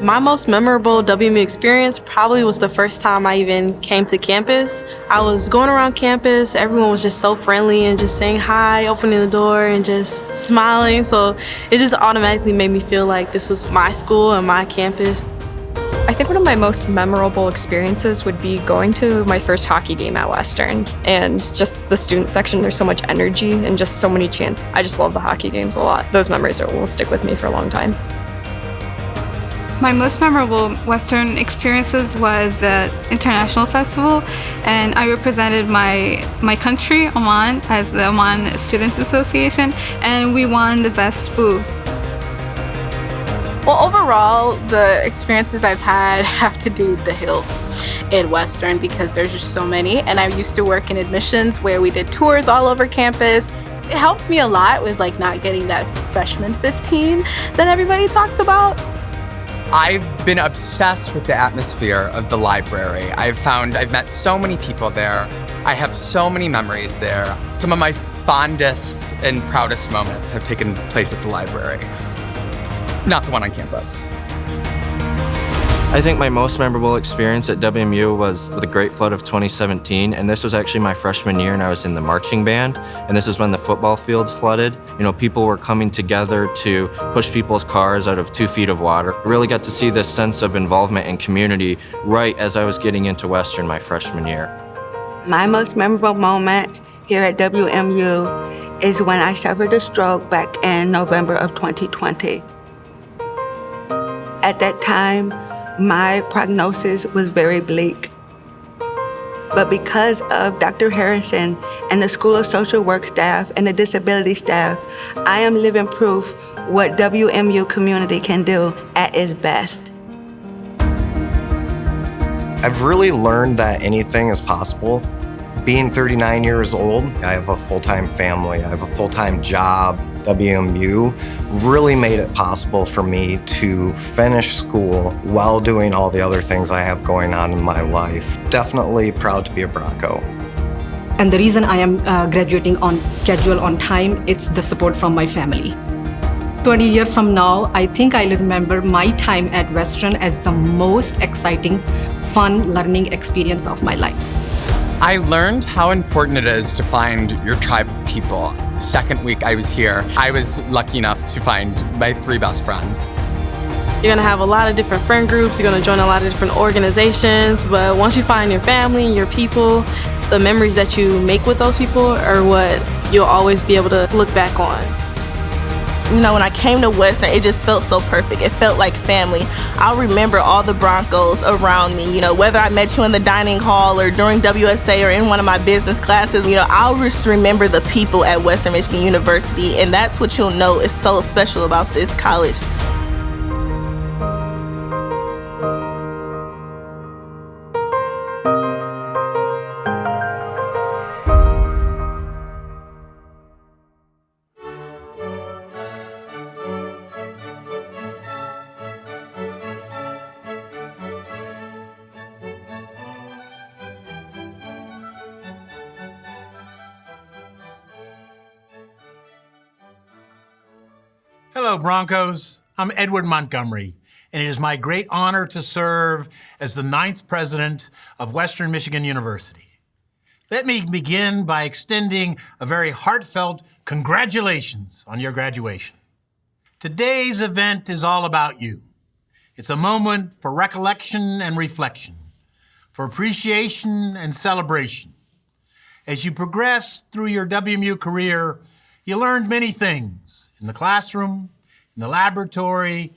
My most memorable WMU experience probably was the first time I even came to campus. I was going around campus, everyone was just so friendly and just saying hi, opening the door and just smiling. So it just automatically made me feel like this was my school and my campus. I think one of my most memorable experiences would be going to my first hockey game at Western, and just the student section. There's so much energy and just so many chants. I just love the hockey games a lot. Those memories will stick with me for a long time. My most memorable Western experiences was at International Festival, and I represented my country, Oman, as the Oman Students Association, and we won the best booth. Well, overall, the experiences I've had have to do with the hills in Western because there's just so many. And I used to work in admissions where we did tours all over campus. It helped me a lot with not getting that freshman 15 that everybody talked about. I've been obsessed with the atmosphere of the library. I've met so many people there. I have so many memories there. Some of my fondest and proudest moments have taken place at the library. Not the one on campus. I think my most memorable experience at WMU was the Great Flood of 2017, and this was actually my freshman year, and I was in the marching band, and this is when the football field flooded. People were coming together to push people's cars out of 2 feet of water. I really got to see this sense of involvement and community right as I was getting into Western my freshman year. My most memorable moment here at WMU is when I suffered a stroke back in November of 2020. At that time, my prognosis was very bleak. But because of Dr. Harrison and the School of Social Work staff and the disability staff, I am living proof what WMU community can do at its best. I've really learned that anything is possible. Being 39 years old, I have a full-time family, I have a full-time job. WMU really made it possible for me to finish school while doing all the other things I have going on in my life. Definitely proud to be a Bronco. And the reason I am graduating on schedule, on time, it's the support from my family. 20 years from now, I think I'll remember my time at Western as the most exciting, fun learning experience of my life. I learned how important it is to find your tribe of people. Second week I was here, I was lucky enough to find my 3 best friends. You're gonna have a lot of different friend groups, you're gonna join a lot of different organizations, but once you find your family and your people, the memories that you make with those people are what you'll always be able to look back on. When I came to Western, it just felt so perfect. It felt like family. I'll remember all the Broncos around me, whether I met you in the dining hall or during WSA or in one of my business classes, I'll just remember the people at Western Michigan University, and that's what you'll know is so special about this college. Hello, Broncos. I'm Edward Montgomery, and it is my great honor to serve as the 9th president of Western Michigan University. Let me begin by extending a very heartfelt congratulations on your graduation. Today's event is all about you. It's a moment for recollection and reflection, for appreciation and celebration. As you progress through your WMU career, you learned many things in the classroom, in the laboratory,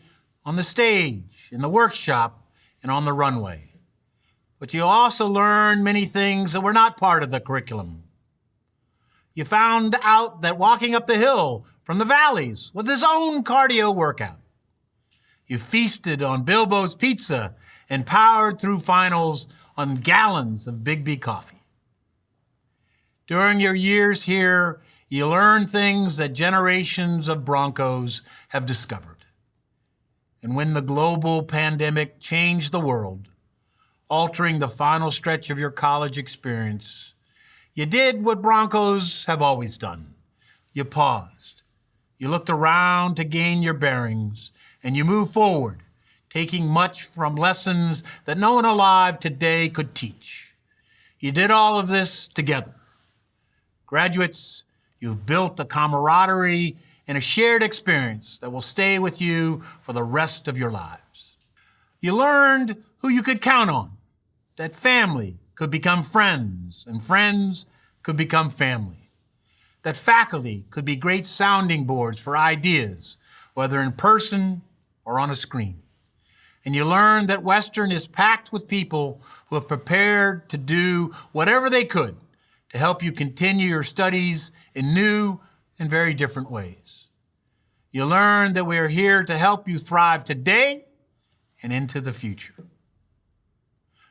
on the stage, in the workshop, and on the runway. But you also learned many things that were not part of the curriculum. You found out that walking up the hill from the valleys was its own cardio workout. You feasted on Bilbo's pizza and powered through finals on gallons of Big B coffee. During your years here, you learned things that generations of Broncos have discovered. And when the global pandemic changed the world, altering the final stretch of your college experience, you did what Broncos have always done. You paused. You looked around to gain your bearings, and you moved forward, taking much from lessons that no one alive today could teach. You did all of this together. Graduates, you've built a camaraderie and a shared experience that will stay with you for the rest of your lives. You learned who you could count on, that family could become friends and friends could become family, that faculty could be great sounding boards for ideas, whether in person or on a screen. And you learned that Western is packed with people who have prepared to do whatever they could to help you continue your studies in new and very different ways. You learned that we are here to help you thrive today and into the future.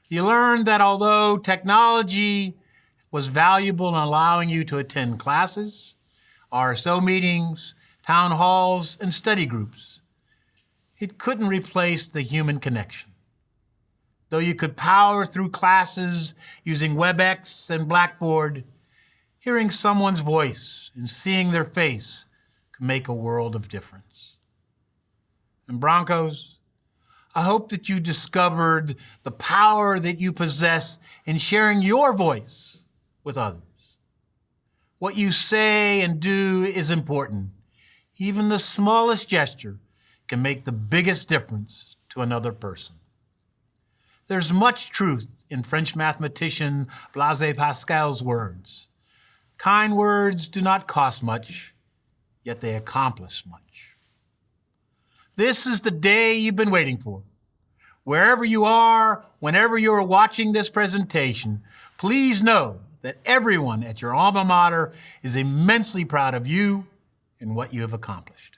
You learned that although technology was valuable in allowing you to attend classes, RSO meetings, town halls, and study groups, it couldn't replace the human connection. Though you could power through classes using WebEx and Blackboard, hearing someone's voice and seeing their face could make a world of difference. And Broncos, I hope that you discovered the power that you possess in sharing your voice with others. What you say and do is important. Even the smallest gesture can make the biggest difference to another person. There's much truth in French mathematician Blaise Pascal's words. Kind words do not cost much, yet they accomplish much. This is the day you've been waiting for. Wherever you are, whenever you are watching this presentation, please know that everyone at your alma mater is immensely proud of you and what you have accomplished.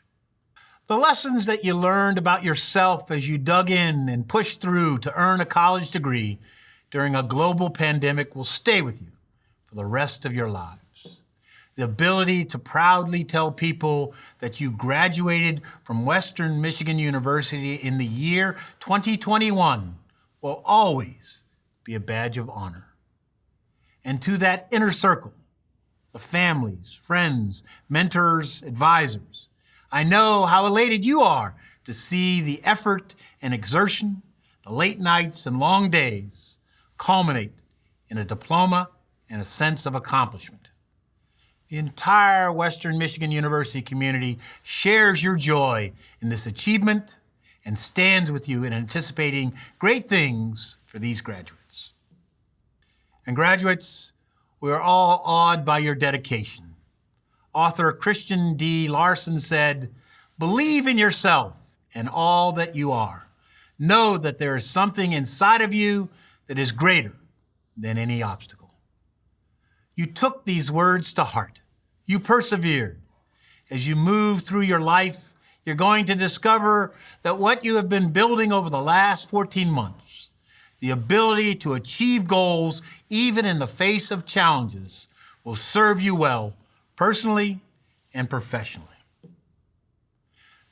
The lessons that you learned about yourself as you dug in and pushed through to earn a college degree during a global pandemic will stay with you for the rest of your lives. The ability to proudly tell people that you graduated from Western Michigan University in the year 2021 will always be a badge of honor. And to that inner circle, the families, friends, mentors, advisors, I know how elated you are to see the effort and exertion, the late nights and long days culminate in a diploma and a sense of accomplishment. The entire Western Michigan University community shares your joy in this achievement and stands with you in anticipating great things for these graduates. And graduates, we are all awed by your dedication. Author Christian D. Larson said, "Believe in yourself and all that you are. Know that there is something inside of you that is greater than any obstacle." You took these words to heart. You persevered. As you move through your life, you're going to discover that what you have been building over the last 14 months, the ability to achieve goals even in the face of challenges, will serve you well personally and professionally.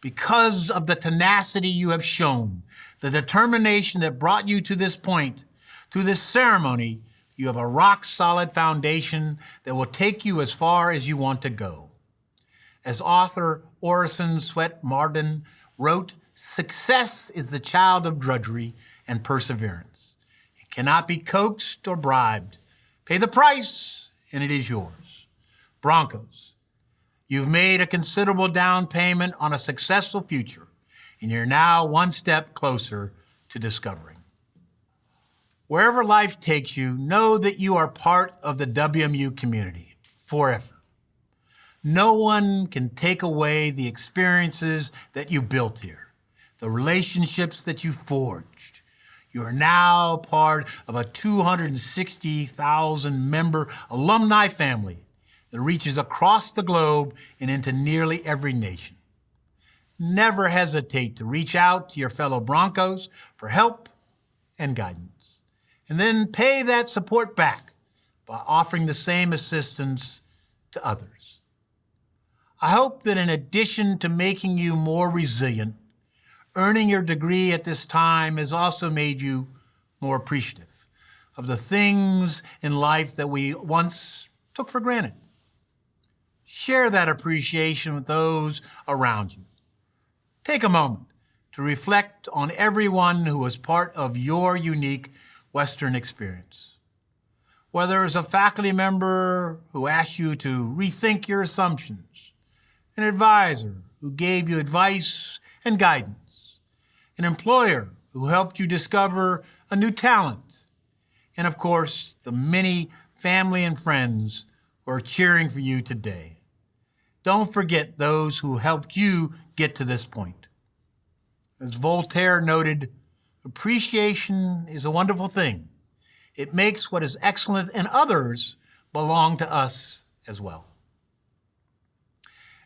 Because of the tenacity you have shown, the determination that brought you to this point, to this ceremony, you have a rock-solid foundation that will take you as far as you want to go. As author Orison Swett Marden wrote, "Success is the child of drudgery and perseverance. It cannot be coaxed or bribed. Pay the price, and it is yours." Broncos, you've made a considerable down payment on a successful future, and you're now one step closer to discovering. Wherever life takes you, know that you are part of the WMU community forever. No one can take away the experiences that you built here, the relationships that you forged. You are now part of a 260,000 member alumni family that reaches across the globe and into nearly every nation. Never hesitate to reach out to your fellow Broncos for help and guidance, and then pay that support back by offering the same assistance to others. I hope that in addition to making you more resilient, earning your degree at this time has also made you more appreciative of the things in life that we once took for granted. Share that appreciation with those around you. Take a moment to reflect on everyone who was part of your unique Western experience. Whether it's a faculty member who asked you to rethink your assumptions, an advisor who gave you advice and guidance, an employer who helped you discover a new talent, and of course, the many family and friends who are cheering for you today. Don't forget those who helped you get to this point. As Voltaire noted, appreciation is a wonderful thing. It makes what is excellent in others belong to us as well.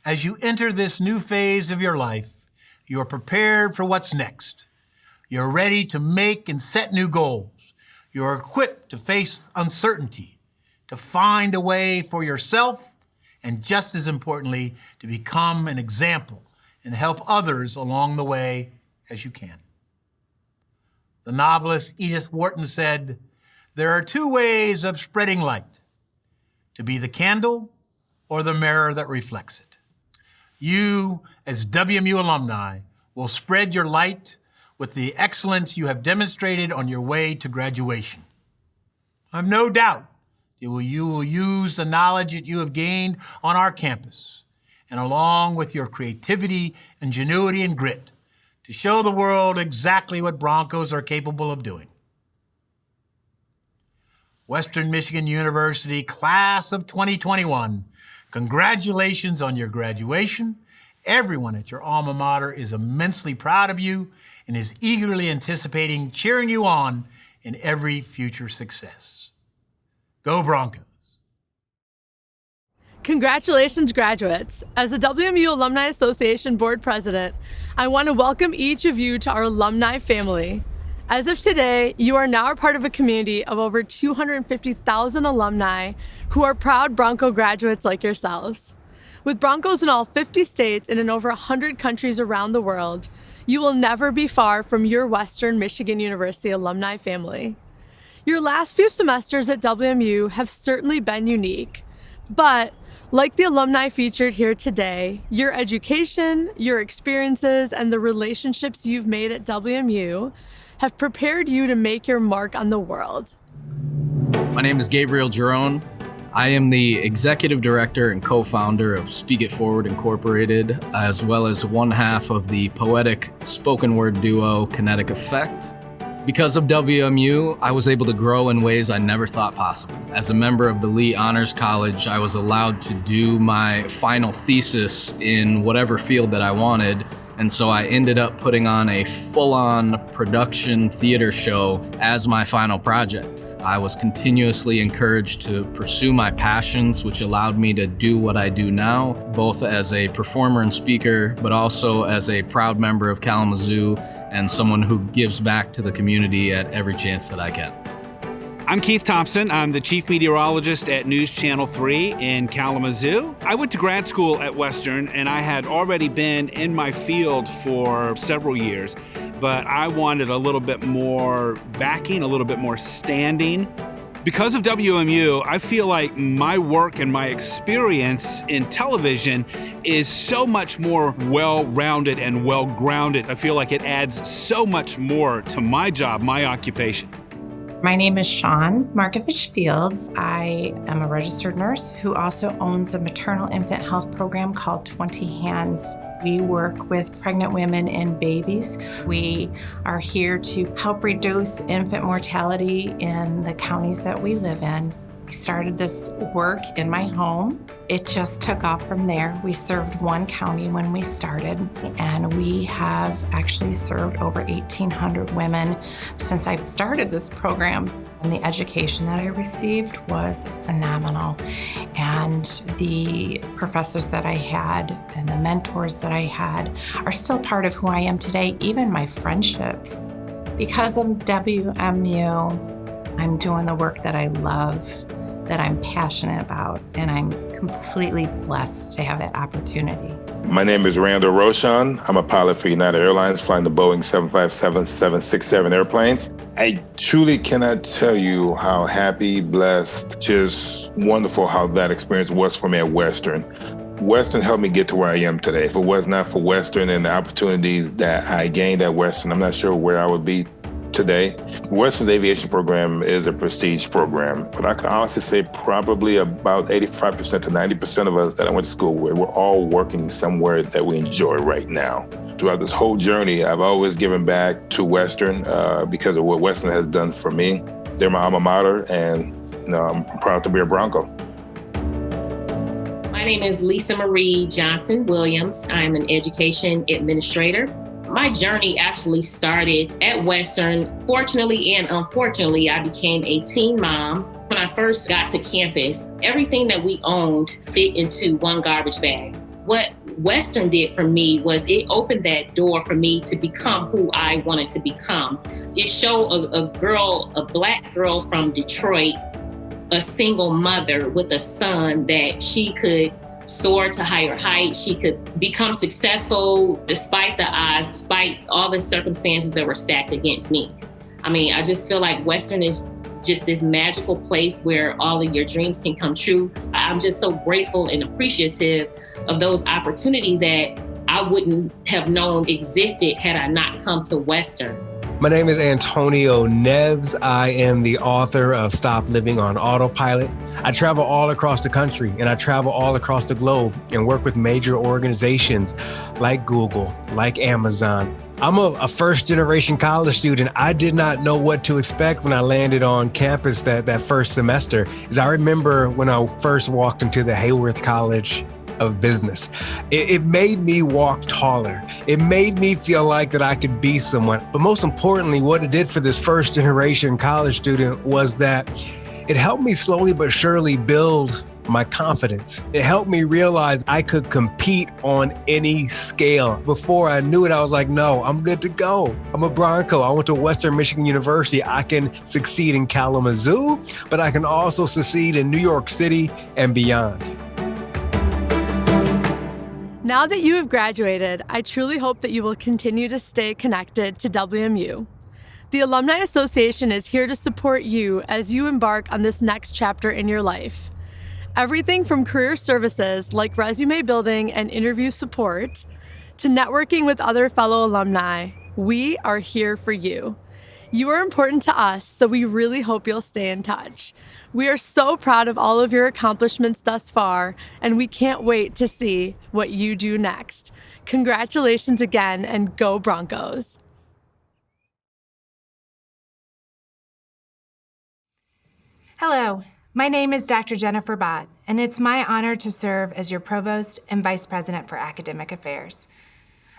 As you enter this new phase of your life, you are prepared for what's next. You're ready to make and set new goals. You're equipped to face uncertainty, to find a way for yourself, and just as importantly, to become an example and help others along the way as you can. The novelist Edith Wharton said, "There are two ways of spreading light, to be the candle or the mirror that reflects it." You, as WMU alumni, will spread your light with the excellence you have demonstrated on your way to graduation. I have no doubt that you will use the knowledge that you have gained on our campus, and along with your creativity, ingenuity, and grit, to show the world exactly what Broncos are capable of doing. Western Michigan University Class of 2021, congratulations on your graduation. Everyone at your alma mater is immensely proud of you and is eagerly anticipating cheering you on in every future success. Go Broncos. Congratulations, graduates. As the WMU Alumni Association Board President, I want to welcome each of you to our alumni family. As of today, you are now a part of a community of over 250,000 alumni who are proud Bronco graduates like yourselves. With Broncos in all 50 states and in over 100 countries around the world, you will never be far from your Western Michigan University alumni family. Your last few semesters at WMU have certainly been unique, but like the alumni featured here today, your education, your experiences, and the relationships you've made at WMU have prepared you to make your mark on the world. My name is Gabriel Jerome. I am the executive director and co-founder of Speak It Forward Incorporated, as well as one half of the poetic spoken word duo Kinetic Effect. Because of WMU, I was able to grow in ways I never thought possible. As a member of the Lee Honors College, I was allowed to do my final thesis in whatever field that I wanted, and so I ended up putting on a full-on production theater show as my final project. I was continuously encouraged to pursue my passions, which allowed me to do what I do now, both as a performer and speaker, but also as a proud member of Kalamazoo and someone who gives back to the community at every chance that I can. I'm Keith Thompson. I'm the chief meteorologist at News Channel 3 in Kalamazoo. I went to grad school at Western, and I had already been in my field for several years, but I wanted a little bit more backing, a little bit more standing. Because of WMU, I feel like my work and my experience in television is so much more well-rounded and well-grounded. I feel like it adds so much more to my job, my occupation. My name is Shawn Markovich Fields. I am a registered nurse who also owns a maternal infant health program called 20 Hands. We work with pregnant women and babies. We are here to help reduce infant mortality in the counties that we live in. We started this work in my home. It just took off from there. We served one county when we started, and we have actually served over 1,800 women since I started this program. And the education that I received was phenomenal. And the professors that I had and the mentors that I had are still part of who I am today, even my friendships. Because of WMU, I'm doing the work that I love, that I'm passionate about, and I'm completely blessed to have that opportunity. My name is Randall Roshan. I'm a pilot for United Airlines flying the Boeing 757-767 airplanes. I truly cannot tell you how happy, blessed, just wonderful how that experience was for me at Western. Western helped me get to where I am today. If it was not for Western and the opportunities that I gained at Western, I'm not sure where I would be today. Western's aviation program is a prestige program, but I can honestly say probably about 85% to 90% of us that I went to school with, we're all working somewhere that we enjoy right now. Throughout this whole journey, I've always given back to Western because of what Western has done for me. They're my alma mater, and I'm proud to be a Bronco. My name is Lisa Marie Johnson Williams. I'm an education administrator. My journey actually started at Western. Fortunately and unfortunately, I became a teen mom. When I first got to campus, everything that we owned fit into one garbage bag. What Western did for me was it opened that door for me to become who I wanted to become. It showed a Black girl from Detroit, a single mother with a son, that she could soar to higher heights. She could become successful despite the odds, despite all the circumstances that were stacked against me. I mean, I just feel like Western is just this magical place where all of your dreams can come true. I'm just so grateful and appreciative of those opportunities that I wouldn't have known existed had I not come to Western. My name is Antonio Neves. I am the author of Stop Living on Autopilot. I travel all across the country and I travel all across the globe and work with major organizations like Google, like Amazon. I'm a first generation college student. I did not know what to expect when I landed on campus that first semester. As I remember when I first walked into the Hayworth College of Business, it made me walk taller. It made me feel like that I could be someone. But most importantly, what it did for this first generation college student was that it helped me slowly but surely build my confidence. It helped me realize I could compete on any scale. Before I knew it, I was like, no, I'm good to go. I'm a Bronco. I went to Western Michigan University. I can succeed in Kalamazoo, but I can also succeed in New York City and beyond. Now that you have graduated, I truly hope that you will continue to stay connected to WMU. The Alumni Association is here to support you as you embark on this next chapter in your life. Everything from career services like resume building and interview support to networking with other fellow alumni, we are here for you. You are important to us, so we really hope you'll stay in touch. We are so proud of all of your accomplishments thus far, and we can't wait to see what you do next. Congratulations again, and go Broncos! Hello, my name is Dr. Jennifer Bott, and it's my honor to serve as your Provost and Vice President for Academic Affairs.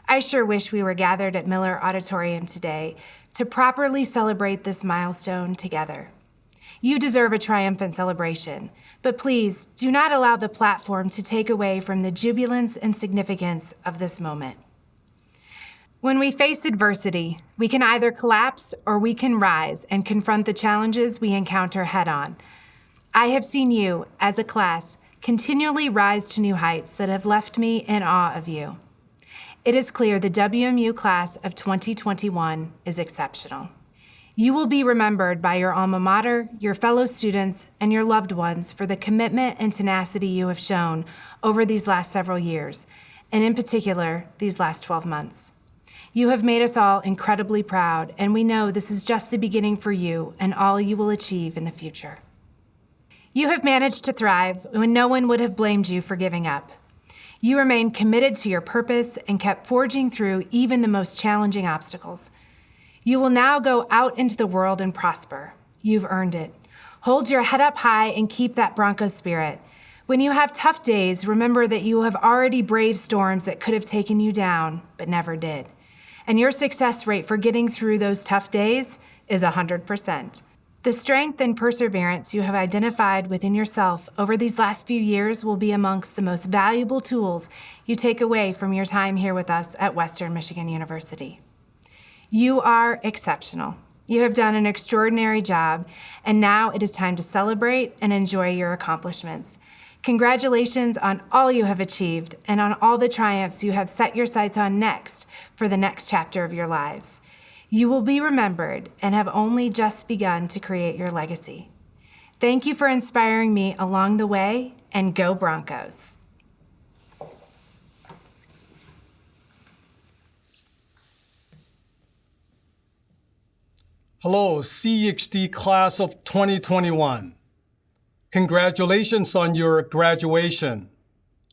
I sure wish we were gathered at Miller Auditorium today to properly celebrate this milestone together. You deserve a triumphant celebration, but please do not allow the platform to take away from the jubilance and significance of this moment. When we face adversity, we can either collapse or we can rise and confront the challenges we encounter head-on. I have seen you, as a class, continually rise to new heights that have left me in awe of you. It is clear the WMU class of 2021 is exceptional. You will be remembered by your alma mater, your fellow students, and your loved ones for the commitment and tenacity you have shown over these last several years, and in particular, these last 12 months. You have made us all incredibly proud, and we know this is just the beginning for you and all you will achieve in the future. You have managed to thrive when no one would have blamed you for giving up. You remained committed to your purpose and kept forging through even the most challenging obstacles. You will now go out into the world and prosper. You've earned it. Hold your head up high and keep that Bronco spirit. When you have tough days, remember that you have already braved storms that could have taken you down, but never did. And your success rate for getting through those tough days is 100%. The strength and perseverance you have identified within yourself over these last few years will be amongst the most valuable tools you take away from your time here with us at Western Michigan University. You are exceptional. You have done an extraordinary job, and now it is time to celebrate and enjoy your accomplishments. Congratulations on all you have achieved and on all the triumphs you have set your sights on next for the next chapter of your lives. You will be remembered and have only just begun to create your legacy. Thank you for inspiring me along the way, and go Broncos. Hello, CHD class of 2021. Congratulations on your graduation.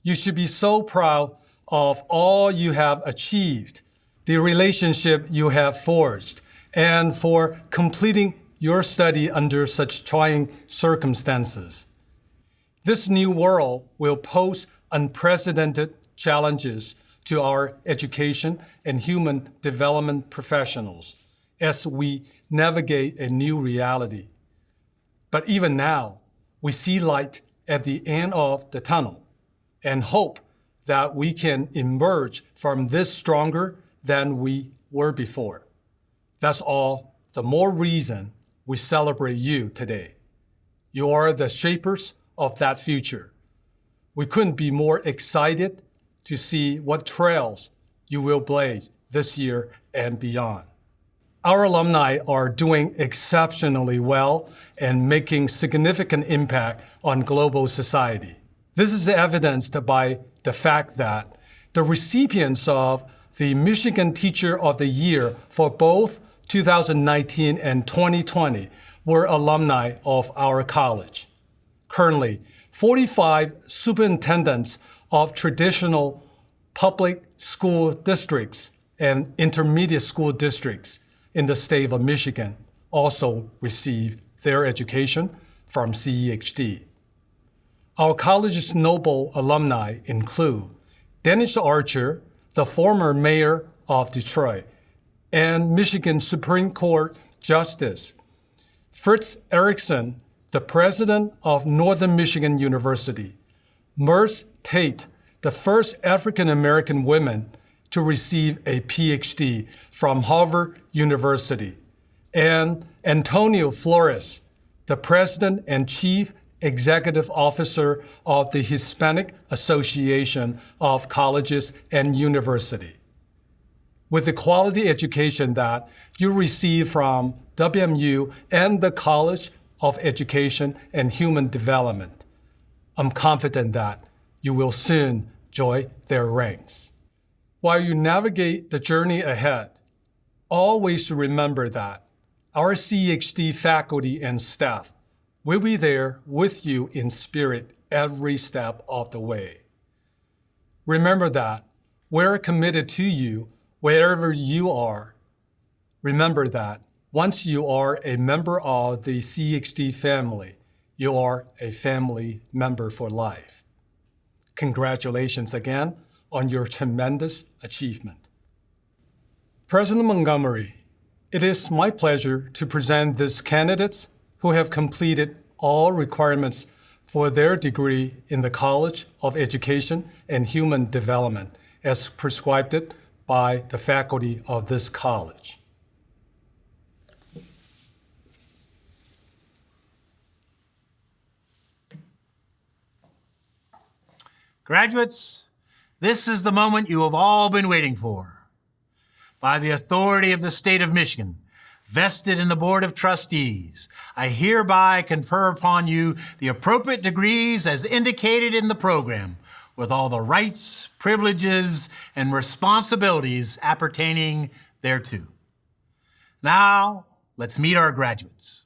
You should be so proud of all you have achieved, the relationship you have forged, and for completing your study under such trying circumstances. This new world will pose unprecedented challenges to our education and human development professionals as we navigate a new reality. But even now, we see light at the end of the tunnel and hope that we can emerge from this stronger than we were before. That's all the more reason we celebrate you today. You are the shapers of that future. We couldn't be more excited to see what trails you will blaze this year and beyond. Our alumni are doing exceptionally well and making significant impact on global society. This is evidenced by the fact that the recipients of the Michigan Teacher of the Year for both 2019 and 2020 were alumni of our college. Currently, 45 superintendents of traditional public school districts and intermediate school districts in the state of Michigan also receive their education from CEHD. Our college's notable alumni include Dennis Archer, the former mayor of Detroit, and Michigan Supreme Court Justice Fritz Erickson, the president of Northern Michigan University, Merce Tate, the first African-American woman to receive a PhD from Harvard University, and Antonio Flores, the president and chief executive officer of the Hispanic Association of Colleges and Universities. With the quality education that you receive from WMU and the College of Education and Human Development, I'm confident that you will soon join their ranks. While you navigate the journey ahead, always remember that our CHD faculty and staff will be there with you in spirit every step of the way. Remember that we're committed to you wherever you are. Remember that once you are a member of the CHD family, you are a family member for life. Congratulations again on your tremendous achievement. President Montgomery, it is my pleasure to present these candidates who have completed all requirements for their degree in the College of Education and Human Development as prescribed by the faculty of this college. Graduates, this is the moment you have all been waiting for. By the authority of the state of Michigan, vested in the Board of Trustees, I hereby confer upon you the appropriate degrees as indicated in the program, with all the rights, privileges, and responsibilities appertaining thereto. Now, let's meet our graduates.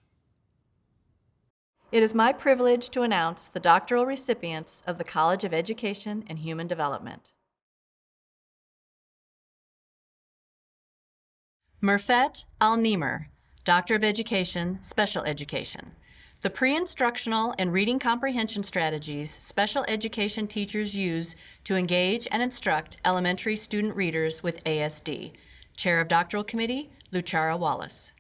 It is my privilege to announce the doctoral recipients of the College of Education and Human Development. Murfet Al-Nimer, Doctor of Education, Special Education. The pre-instructional and reading comprehension strategies special education teachers use to engage and instruct elementary student readers with ASD. Chair of Doctoral Committee, Luchara Wallace.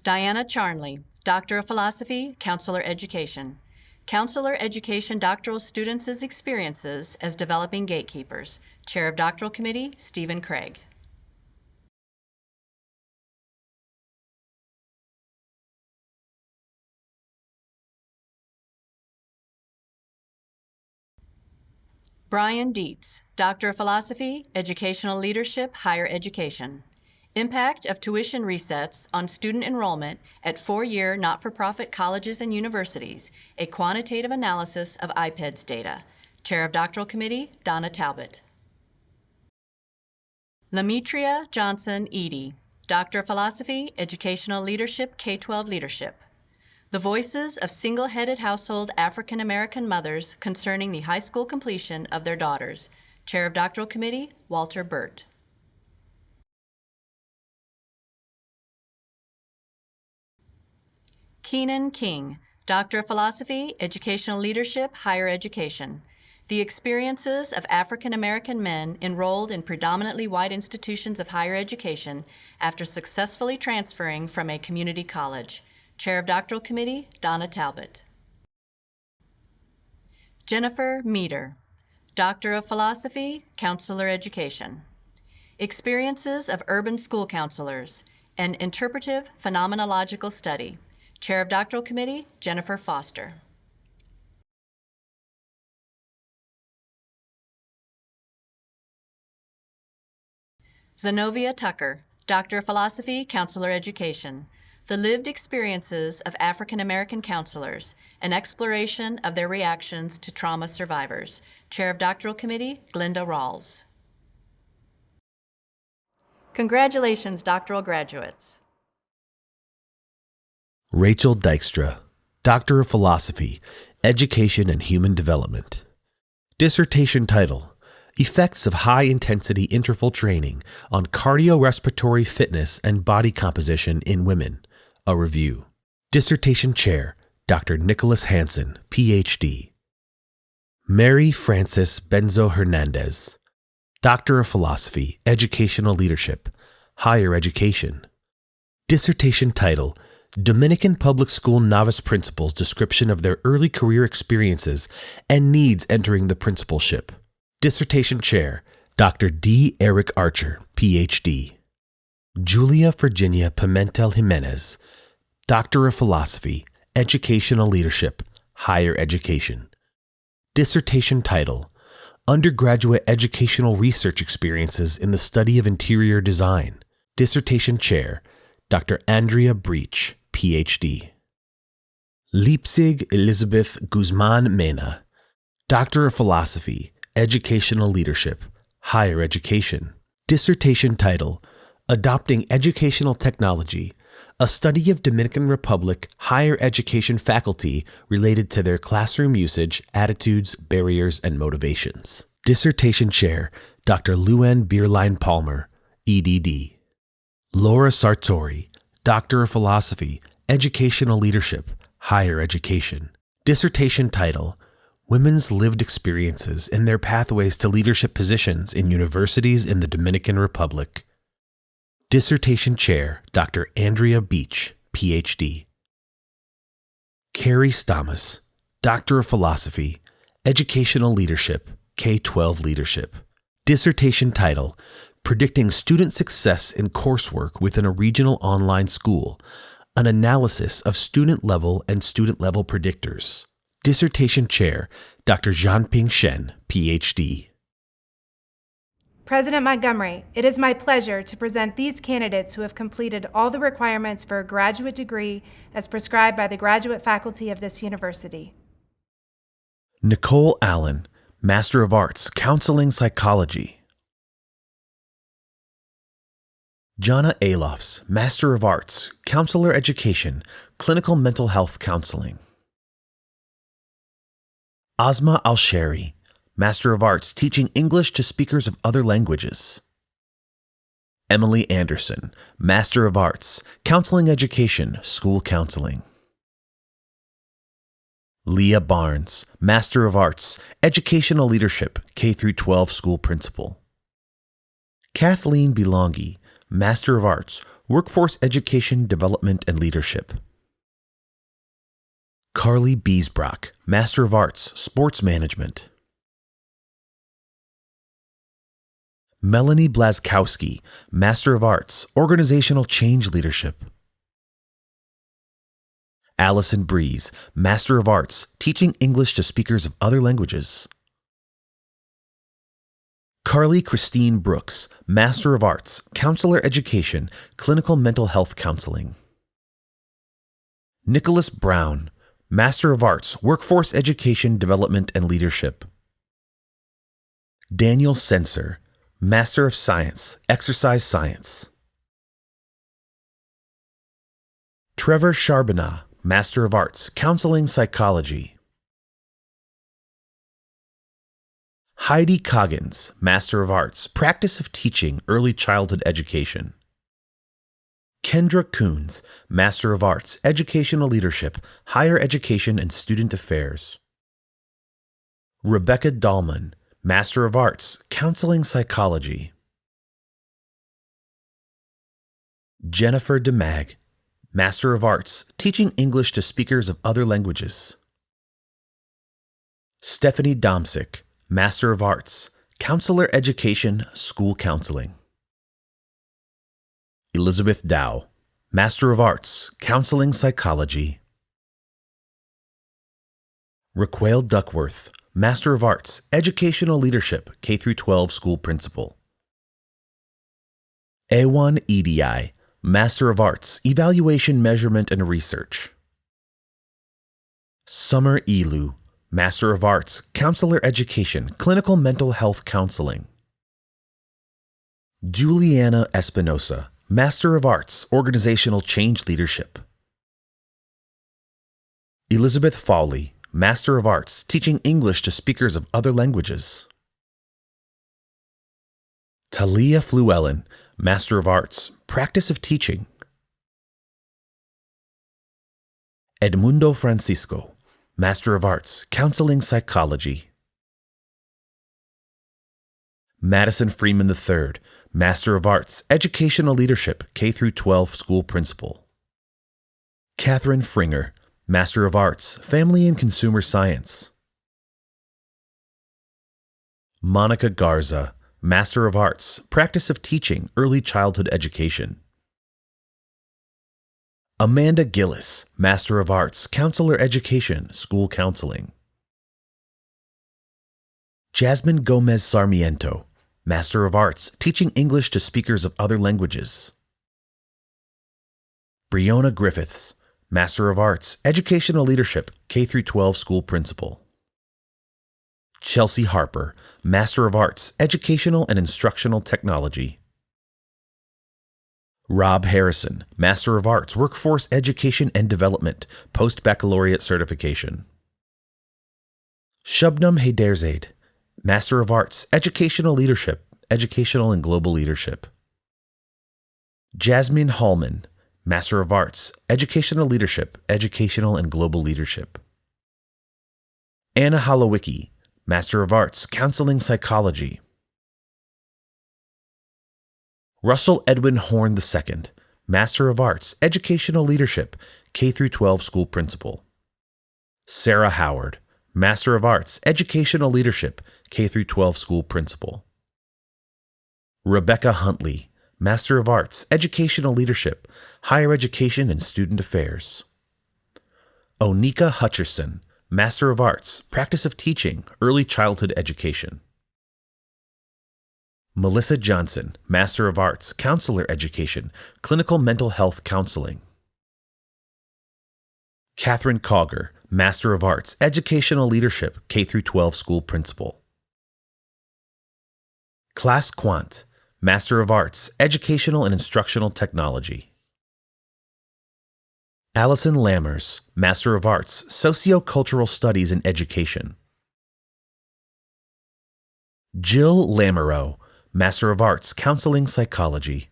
Diana Charnley, Doctor of Philosophy, Counselor Education. Counselor Education doctoral students' experiences as developing gatekeepers. Chair of Doctoral Committee, Stephen Craig. Brian Dietz, Doctor of Philosophy, Educational Leadership, Higher Education. Impact of tuition resets on student enrollment at four-year not-for-profit colleges and universities, a quantitative analysis of IPEDS data. Chair of Doctoral Committee, Donna Talbot. Lamitria Johnson Eady, Doctor of Philosophy, Educational Leadership, K-12 Leadership. The voices of single-headed household African American mothers concerning the high school completion of their daughters. Chair of Doctoral Committee, Walter Burt. Keenan King, Doctor of Philosophy, Educational Leadership, Higher Education. The experiences of African American men enrolled in predominantly white institutions of higher education after successfully transferring from a community college. Chair of Doctoral Committee, Donna Talbot. Jennifer Meeder, Doctor of Philosophy, Counselor Education. Experiences of Urban School Counselors, an Interpretive Phenomenological Study. Chair of Doctoral Committee, Jennifer Foster. Zenobia Tucker, Doctor of Philosophy, Counselor Education. The lived experiences of African American counselors, an exploration of their reactions to trauma survivors. Chair of Doctoral Committee, Glenda Rawls. Congratulations, doctoral graduates. Rachel Dykstra, Doctor of Philosophy, Education and Human Development. Dissertation title, Effects of High-Intensity Interval Training on Cardiorespiratory Fitness and Body Composition in Women. A review. Dissertation chair, Dr. Nicholas Hansen, Ph.D. Mary Frances Benzo Hernandez, Doctor of Philosophy, Educational Leadership, Higher Education. Dissertation title, Dominican Public School Novice Principals' Description of their early career experiences and needs entering the principalship. Dissertation chair, Dr. D. Eric Archer, Ph.D. Julia Virginia Pimentel Jimenez, Doctor of Philosophy, Educational Leadership, Higher Education. Dissertation title, Undergraduate Educational Research Experiences in the Study of Interior Design. Dissertation chair, Dr. Andrea Breach, Ph.D. Leipzig Elizabeth Guzman Mena, Doctor of Philosophy, Educational Leadership, Higher Education. Dissertation title, Adopting Educational Technology, a study of Dominican Republic higher education faculty related to their classroom usage, attitudes, barriers, and motivations. Dissertation chair, Dr. Luann Bierlein Palmer, EDD. Laura Sartori, Doctor of Philosophy, Educational Leadership, Higher Education. Dissertation title, Women's Lived Experiences and Their Pathways to Leadership Positions in Universities in the Dominican Republic. Dissertation chair, Dr. Andrea Beach, Ph.D. Carrie Stamas, Doctor of Philosophy, Educational Leadership, K-12 Leadership. Dissertation title, Predicting Student Success in Coursework Within a Regional Online School, an Analysis of Student-Level and Student-Level Predictors. Dissertation chair, Dr. Jianping Shen, Ph.D. President Montgomery, it is my pleasure to present these candidates who have completed all the requirements for a graduate degree as prescribed by the graduate faculty of this university. Nicole Allen, Master of Arts, Counseling Psychology. Jana Alofs, Master of Arts, Counselor Education, Clinical Mental Health Counseling. Asma Al-Sheri, Master of Arts, Teaching English to Speakers of Other Languages. Emily Anderson, Master of Arts, Counseling Education, School Counseling. Leah Barnes, Master of Arts, Educational Leadership, K-12 School Principal. Kathleen Belongi, Master of Arts, Workforce Education, Development and Leadership. Carly Biesbrock, Master of Arts, Sports Management. Melanie Blazkowski, Master of Arts, Organizational Change Leadership. Allison Breeze, Master of Arts, Teaching English to Speakers of Other Languages. Carly Christine Brooks, Master of Arts, Counselor Education, Clinical Mental Health Counseling. Nicholas Brown, Master of Arts, Workforce Education, Development and Leadership. Daniel Sensor, Master of Science, Exercise Science. Trevor Charbonneau, Master of Arts, Counseling Psychology. Heidi Coggins, Master of Arts, Practice of Teaching, Early Childhood Education. Kendra Coons, Master of Arts, Educational Leadership, Higher Education and Student Affairs. Rebecca Dahlman, Master of Arts, Counseling Psychology. Jennifer DeMag, Master of Arts, Teaching English to Speakers of Other Languages. Stephanie Domsick, Master of Arts, Counselor Education, School Counseling. Elizabeth Dow, Master of Arts, Counseling Psychology. Raquel Duckworth, Master of Arts, Educational Leadership, K-12 School Principal. Ewan Edi, Master of Arts, Evaluation, Measurement, and Research. Summer Elu, Master of Arts, Counselor Education, Clinical Mental Health Counseling. Juliana Espinosa, Master of Arts, Organizational Change Leadership. Elizabeth Fowley, Master of Arts, Teaching English to Speakers of Other Languages. Talia Fluellen, Master of Arts, Practice of Teaching. Edmundo Francisco, Master of Arts, Counseling Psychology. Madison Freeman III, Master of Arts, Educational Leadership, K-12 School Principal. Catherine Fringer, Master of Arts, Family and Consumer Science. Monica Garza, Master of Arts, Practice of Teaching, Early Childhood Education. Amanda Gillis, Master of Arts, Counselor Education, School Counseling. Jasmine Gomez Sarmiento, Master of Arts, Teaching English to Speakers of Other Languages. Breonna Griffiths, Master of Arts, Educational Leadership, K-12 School Principal. Chelsea Harper, Master of Arts, Educational and Instructional Technology. Rob Harrison, Master of Arts, Workforce Education and Development, Post-Baccalaureate Certification. Shubnam Haiderzade, Master of Arts, Educational Leadership, Educational and Global Leadership. Jasmine Hallman, Master of Arts, Educational Leadership, Educational and Global Leadership. Anna Holowicki, Master of Arts, Counseling Psychology. Russell Edwin Horn II, Master of Arts, Educational Leadership, K-12 School Principal. Sarah Howard, Master of Arts, Educational Leadership, K-12 School Principal. Rebecca Huntley, Master of Arts, Educational Leadership, Higher Education and Student Affairs. Onika Hutcherson, Master of Arts, Practice of Teaching, Early Childhood Education. Melissa Johnson, Master of Arts, Counselor Education, Clinical Mental Health Counseling. Catherine Cogger, Master of Arts, Educational Leadership, K-12 School Principal. Class Quant, Master of Arts, Educational and Instructional Technology. Allison Lammers, Master of Arts, Sociocultural Studies in Education. Jill Lamoureux, Master of Arts, Counseling Psychology.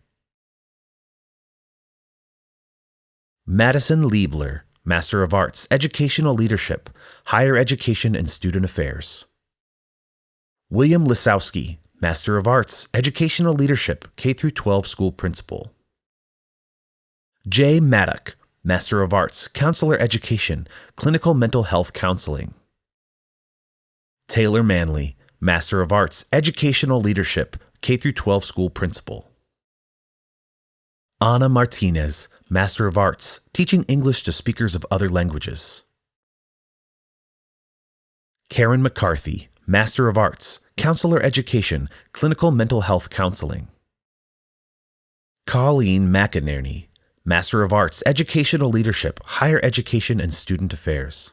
Madison Liebler, Master of Arts, Educational Leadership, Higher Education and Student Affairs. William Lisowski, Master of Arts, Educational Leadership, K-12 School Principal. Jay Maddock, Master of Arts, Counselor Education, Clinical Mental Health Counseling. Taylor Manley, Master of Arts, Educational Leadership, K-12 School Principal. Ana Martinez, Master of Arts, Teaching English to Speakers of Other Languages. Karen McCarthy, Master of Arts, Counselor Education, Clinical Mental Health Counseling. Colleen McInerney, Master of Arts, Educational Leadership, Higher Education and Student Affairs.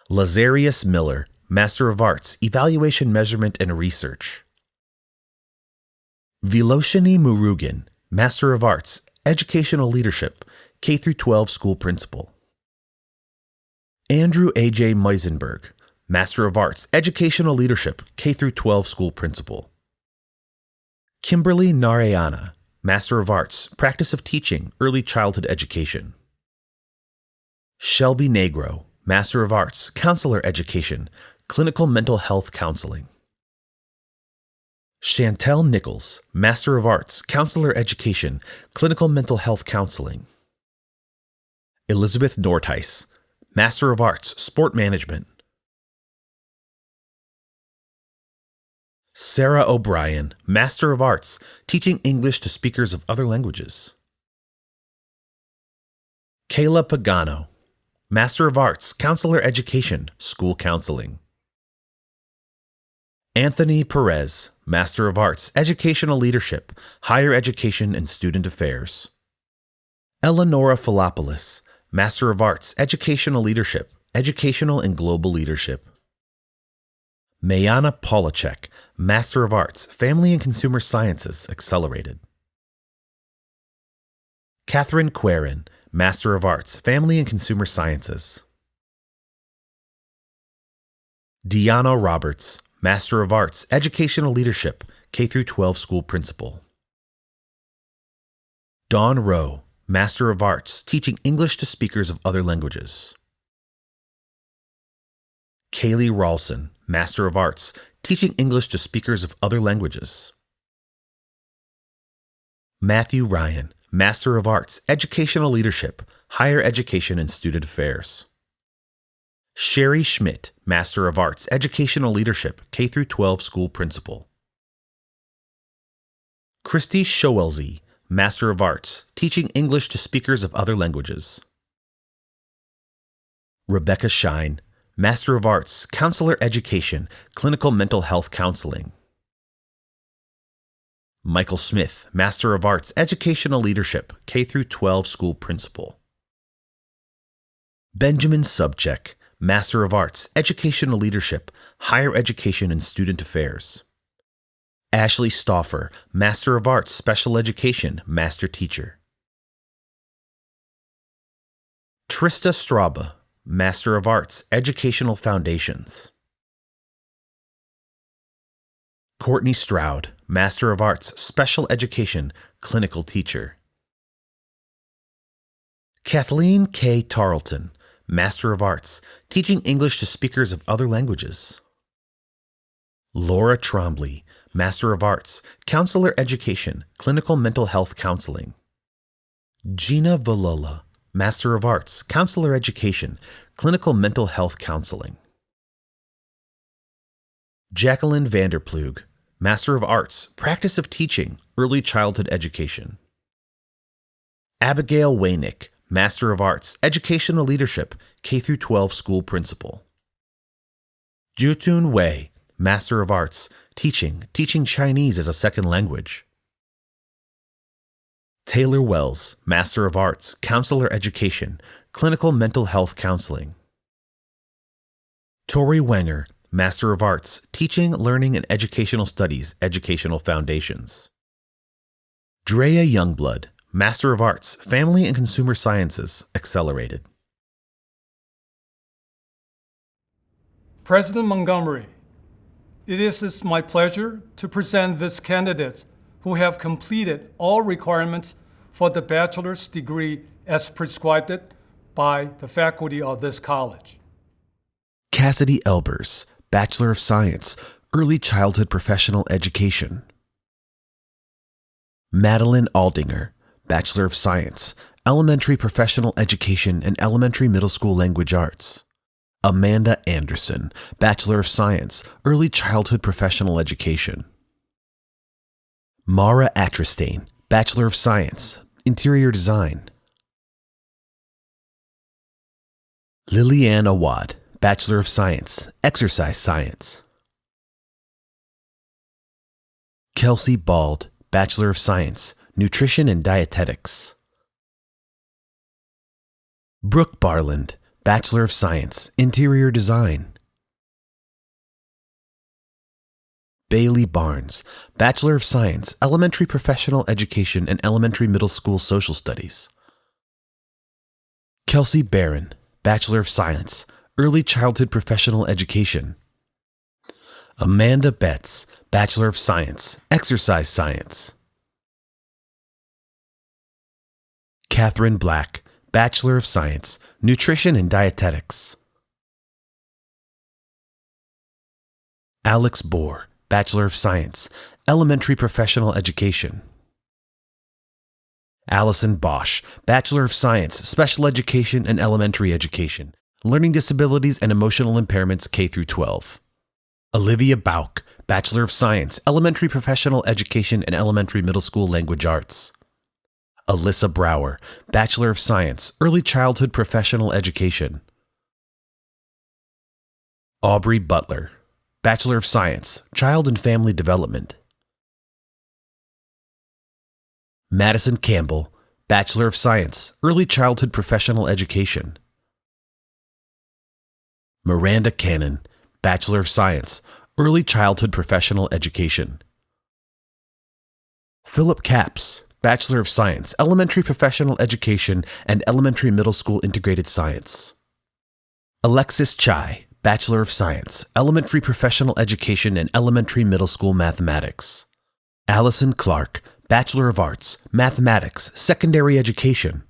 Lazarius Miller, Master of Arts, Evaluation, Measurement, and Research. Viloshini Murugan, Master of Arts, Educational Leadership, K-12 School Principal. Andrew A.J. Meisenberg, Master of Arts, Educational Leadership, K-12 School Principal. Kimberly Narayana, Master of Arts, Practice of Teaching, Early Childhood Education. Shelby Negro, Master of Arts, Counselor Education, Clinical Mental Health Counseling. Chantel Nichols, Master of Arts, Counselor Education, Clinical Mental Health Counseling. Elizabeth Northeis, Master of Arts, Sport Management. Sarah O'Brien, Master of Arts, Teaching English to Speakers of Other Languages. Kayla Pagano, Master of Arts, Counselor Education, School Counseling. Anthony Perez, Master of Arts, Educational Leadership, Higher Education and Student Affairs. Eleonora Philopoulos, Master of Arts, Educational Leadership, Educational and Global Leadership. Mayana Polacek, Master of Arts, Family and Consumer Sciences, Accelerated. Catherine Querin, Master of Arts, Family and Consumer Sciences. Deanna Roberts, Master of Arts, Educational Leadership, K-12 School Principal. Dawn Rowe, Master of Arts, Teaching English to Speakers of Other Languages. Kaylee Ralston, Master of Arts, Teaching English to Speakers of Other Languages. Matthew Ryan, Master of Arts, Educational Leadership, Higher Education and Student Affairs. Sherry Schmidt, Master of Arts, Educational Leadership, K-12 School Principal. Christy Showelsey, Master of Arts, Teaching English to Speakers of Other Languages. Rebecca Shine, Master of Arts, Counselor Education, Clinical Mental Health Counseling. Michael Smith, Master of Arts, Educational Leadership, K-12 School Principal. Benjamin Subcheck, Master of Arts, Educational Leadership, Higher Education and Student Affairs. Ashley Stauffer, Master of Arts, Special Education, Master Teacher. Trista Straba, Master of Arts, Educational Foundations. Courtney Stroud, Master of Arts, Special Education, Clinical Teacher. Kathleen K. Tarleton, Master of Arts, Teaching English to Speakers of Other Languages. Laura Trombley, Master of Arts, Counselor Education, Clinical Mental Health Counseling. Gina Valola, Master of Arts, Counselor Education, Clinical Mental Health Counseling. Jacqueline Vanderplug, Master of Arts, Practice of Teaching, Early Childhood Education. Abigail Waynick, Master of Arts, Educational Leadership, K-12 School Principal. Jutun Wei, Master of Arts, Teaching Chinese as a Second Language. Taylor Wells, Master of Arts, Counselor Education, Clinical Mental Health Counseling. Tori Wenger, Master of Arts, Teaching, Learning, and Educational Studies, Educational Foundations. Drea Youngblood, Master of Arts, Family and Consumer Sciences, Accelerated. President Montgomery, it is my pleasure to present these candidates who have completed all requirements for the bachelor's degree as prescribed by the faculty of this college. Cassidy Elbers, Bachelor of Science, Early Childhood Professional Education. Madeline Aldinger, Bachelor of Science, Elementary Professional Education and Elementary Middle School Language Arts. Amanda Anderson, Bachelor of Science, Early Childhood Professional Education. Mara Atrastain, Bachelor of Science, Interior Design. Liliane Awad, Bachelor of Science, Exercise Science. Kelsey Bald, Bachelor of Science, Nutrition and Dietetics. Brooke Barland, Bachelor of Science, Interior Design. Bailey Barnes, Bachelor of Science, Elementary Professional Education and Elementary Middle School Social Studies. Kelsey Barron, Bachelor of Science, Early Childhood Professional Education. Amanda Betts, Bachelor of Science, Exercise Science. Catherine Black, Bachelor of Science, Nutrition and Dietetics. Alex Bohr, Bachelor of Science, Elementary Professional Education. Allison Bosch, Bachelor of Science, Special Education and Elementary Education, Learning Disabilities and Emotional Impairments K-12. Olivia Bauk, Bachelor of Science, Elementary Professional Education and Elementary Middle School Language Arts. Alyssa Brower, Bachelor of Science, Early Childhood Professional Education. Aubrey Butler, Bachelor of Science, Child and Family Development. Madison Campbell, Bachelor of Science, Early Childhood Professional Education. Miranda Cannon, Bachelor of Science, Early Childhood Professional Education. Philip Capps, Bachelor of Science, Elementary Professional Education and Elementary Middle School Integrated Science. Alexis Chai, Bachelor of Science, Elementary Professional Education and Elementary Middle School Mathematics. Allison Clark, Bachelor of Arts, Mathematics, Secondary Education.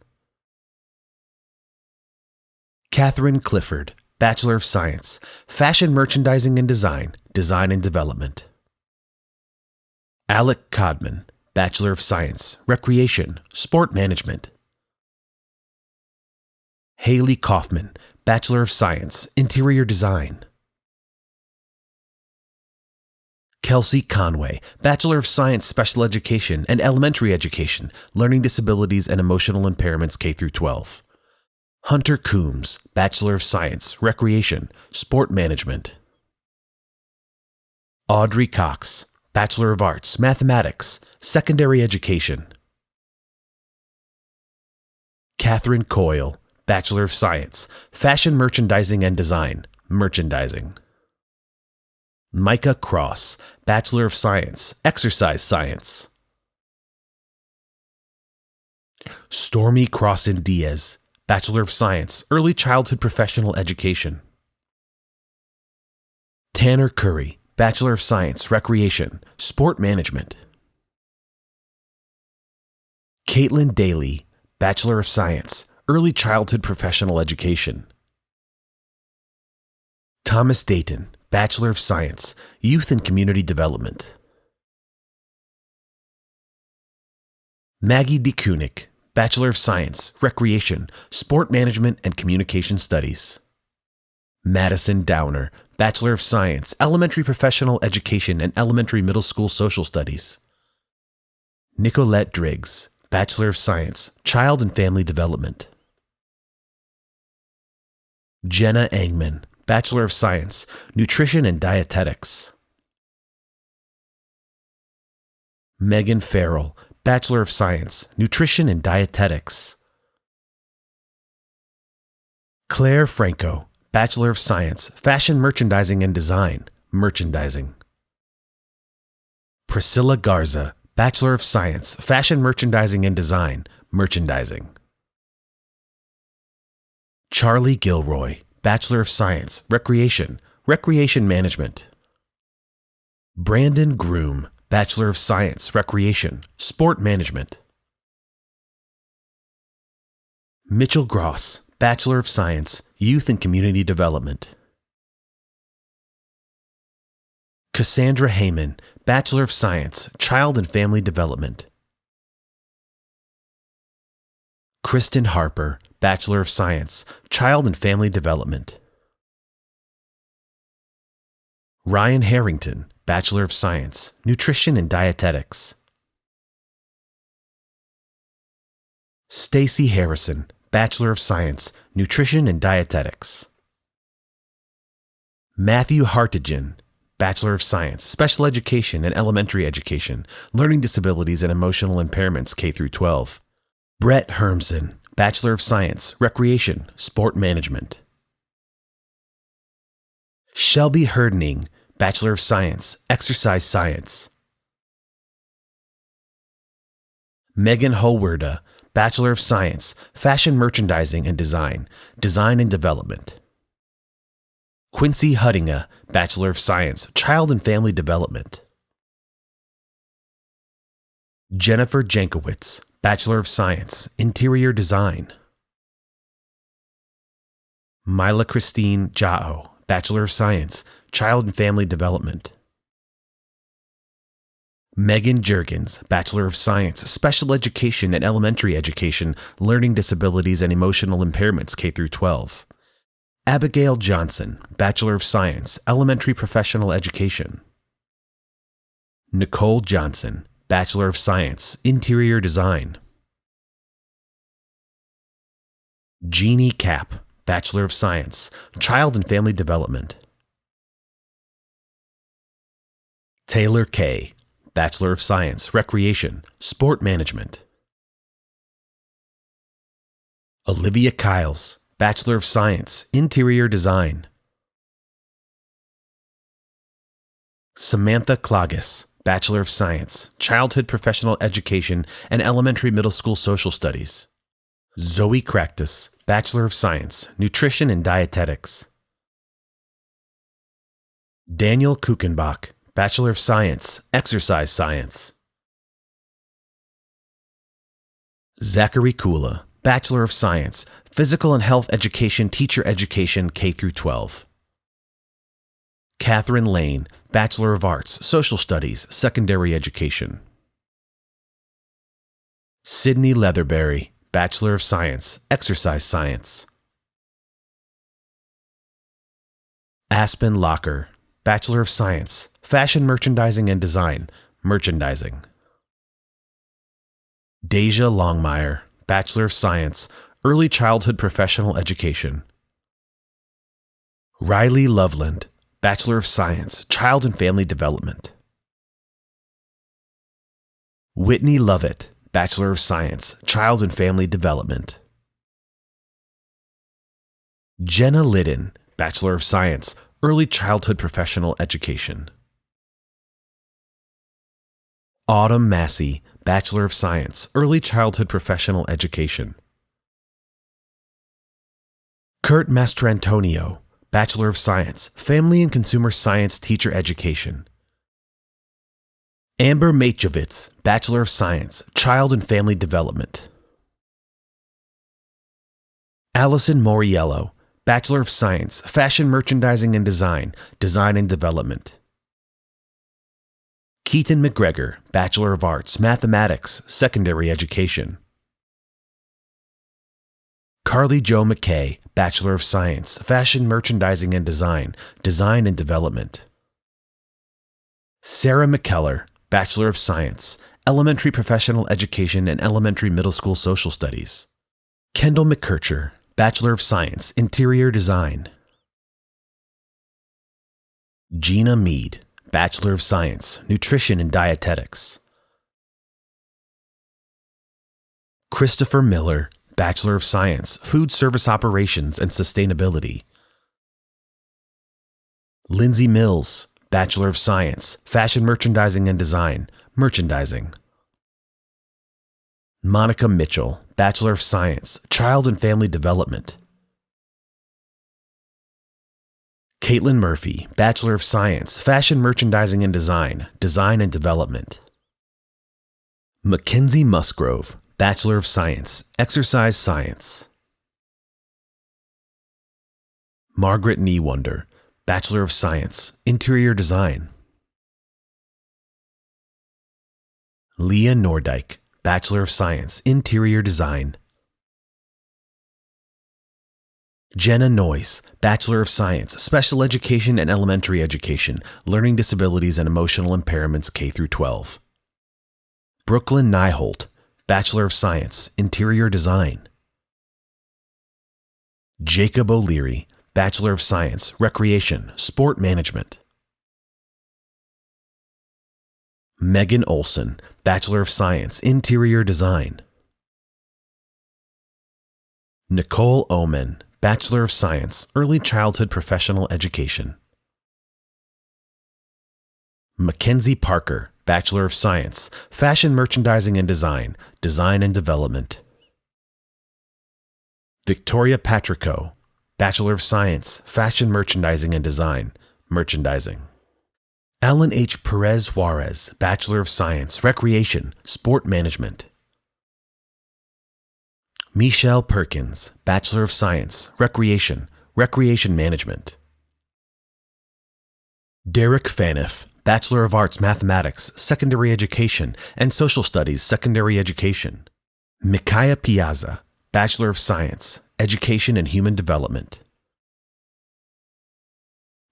Catherine Clifford, Bachelor of Science, Fashion Merchandising and Design, Design and Development. Alec Codman, Bachelor of Science, Recreation, Sport Management. Haley Kaufman, Bachelor of Science, Interior Design. Kelsey Conway, Bachelor of Science, Special Education and Elementary Education, Learning Disabilities and Emotional Impairments K-12. Hunter Coombs, Bachelor of Science, Recreation, Sport Management. Audrey Cox, Bachelor of Arts, Mathematics, Secondary Education. Catherine Coyle, Bachelor of Science, Fashion Merchandising and Design, Merchandising. Micah Cross, Bachelor of Science, Exercise Science. Stormy Crossan Diaz, Bachelor of Science, Early Childhood Professional Education. Tanner Curry, Bachelor of Science, Recreation, Sport Management. Caitlin Daly, Bachelor of Science, Early Childhood Professional Education. Thomas Dayton, Bachelor of Science, Youth and Community Development. Maggie DeKunick, Bachelor of Science, Recreation, Sport Management and Communication Studies. Madison Downer, Bachelor of Science, Elementary Professional Education and Elementary Middle School Social Studies. Nicolette Driggs, Bachelor of Science, Child and Family Development. Jenna Engman, Bachelor of Science, Nutrition and Dietetics. Megan Farrell, Bachelor of Science, Nutrition and Dietetics. Claire Franco, Bachelor of Science, Fashion Merchandising and Design, Merchandising. Priscilla Garza, Bachelor of Science, Fashion Merchandising and Design, Merchandising. Charlie Gilroy, Bachelor of Science, Recreation, Recreation Management. Brandon Groom, Bachelor of Science, Recreation, Sport Management. Mitchell Gross, Bachelor of Science, Youth and Community Development. Cassandra Heyman, Bachelor of Science, Child and Family Development. Kristen Harper, Bachelor of Science, Child and Family Development. Ryan Harrington, Bachelor of Science, Nutrition and Dietetics. Stacy Harrison, Bachelor of Science, Nutrition and Dietetics. Matthew Hartigan, Bachelor of Science, Special Education and Elementary Education, Learning Disabilities and Emotional Impairments K through 12. Brett Hermsen, Bachelor of Science, Recreation, Sport Management. Shelby Herdening, Bachelor of Science, Exercise Science. Megan Holwerda, Bachelor of Science, Fashion Merchandising and Design, Design and Development. Quincy Huttinga, Bachelor of Science, Child and Family Development. Jennifer Jankowitz, Bachelor of Science, Interior Design. Mila Christine Jao, Bachelor of Science, Child and Family Development. Megan Juergens, Bachelor of Science, Special Education and Elementary Education, Learning Disabilities and Emotional Impairments K through 12. Abigail Johnson, Bachelor of Science, Elementary Professional Education. Nicole Johnson, Bachelor of Science, Interior Design. Jeannie Kapp, Bachelor of Science, Child and Family Development. Taylor Kay, Bachelor of Science, Recreation, Sport Management. Olivia Kiles, Bachelor of Science, Interior Design. Samantha Klages, Bachelor of Science, Childhood Professional Education and Elementary Middle School Social Studies. Zoe Craktus, Bachelor of Science, Nutrition and Dietetics. Daniel Kuchenbach, Bachelor of Science, Exercise Science. Zachary Kula, Bachelor of Science, Physical and Health Education, Teacher Education, K through 12. Catherine Lane, Bachelor of Arts, Social Studies, Secondary Education. Sydney Leatherberry, Bachelor of Science, Exercise Science. Aspen Locker, Bachelor of Science, Fashion Merchandising and Design, Merchandising. Deja Longmire, Bachelor of Science, Early Childhood Professional Education. Riley Loveland, Bachelor of Science, Child and Family Development. Whitney Lovett, Bachelor of Science, Child and Family Development. Jenna Liddon, Bachelor of Science, Early Childhood Professional Education. Autumn Massey, Bachelor of Science, Early Childhood Professional Education. Kurt Mastrantonio, Bachelor of Science, Family and Consumer Science Teacher Education. Amber Machovitz, Bachelor of Science, Child and Family Development. Allison Moriello, Bachelor of Science, Fashion Merchandising and Design, Design and Development. Keaton McGregor, Bachelor of Arts, Mathematics, Secondary Education. Carly Jo McKay, Bachelor of Science, Fashion Merchandising and Design, Design and Development. Sarah McKellar, Bachelor of Science, Elementary Professional Education and Elementary Middle School Social Studies. Kendall McKircher, Bachelor of Science, Interior Design. Gina Mead, Bachelor of Science, Nutrition and Dietetics. Christopher Miller, Bachelor of Science, Food Service Operations and Sustainability. Lindsay Mills, Bachelor of Science, Fashion Merchandising and Design, Merchandising. Monica Mitchell, Bachelor of Science, Child and Family Development. Caitlin Murphy, Bachelor of Science, Fashion Merchandising and Design, Design and Development. Mackenzie Musgrove, Bachelor of Science, Exercise Science. Margaret Niewunder, Bachelor of Science, Interior Design. Leah Nordyke, Bachelor of Science, Interior Design. Jenna Noyce, Bachelor of Science, Special Education and Elementary Education, Learning Disabilities and Emotional Impairments K through 12. Brooklyn Nyholt, Bachelor of Science, Interior Design. Jacob O'Leary, Bachelor of Science, Recreation, Sport Management. Megan Olson, Bachelor of Science, Interior Design. Nicole Oman, Bachelor of Science, Early Childhood Professional Education. Mackenzie Parker, Bachelor of Science, Fashion Merchandising and Design, Design and Development. Victoria Patrico, Bachelor of Science, Fashion Merchandising and Design, Merchandising. Alan H. Perez Juarez, Bachelor of Science, Recreation, Sport Management. Michelle Perkins, Bachelor of Science, Recreation, Recreation Management. Derek Faniff, Bachelor of Arts, Mathematics, Secondary Education, and Social Studies, Secondary Education. Micaiah Piazza, Bachelor of Science, Education and Human Development.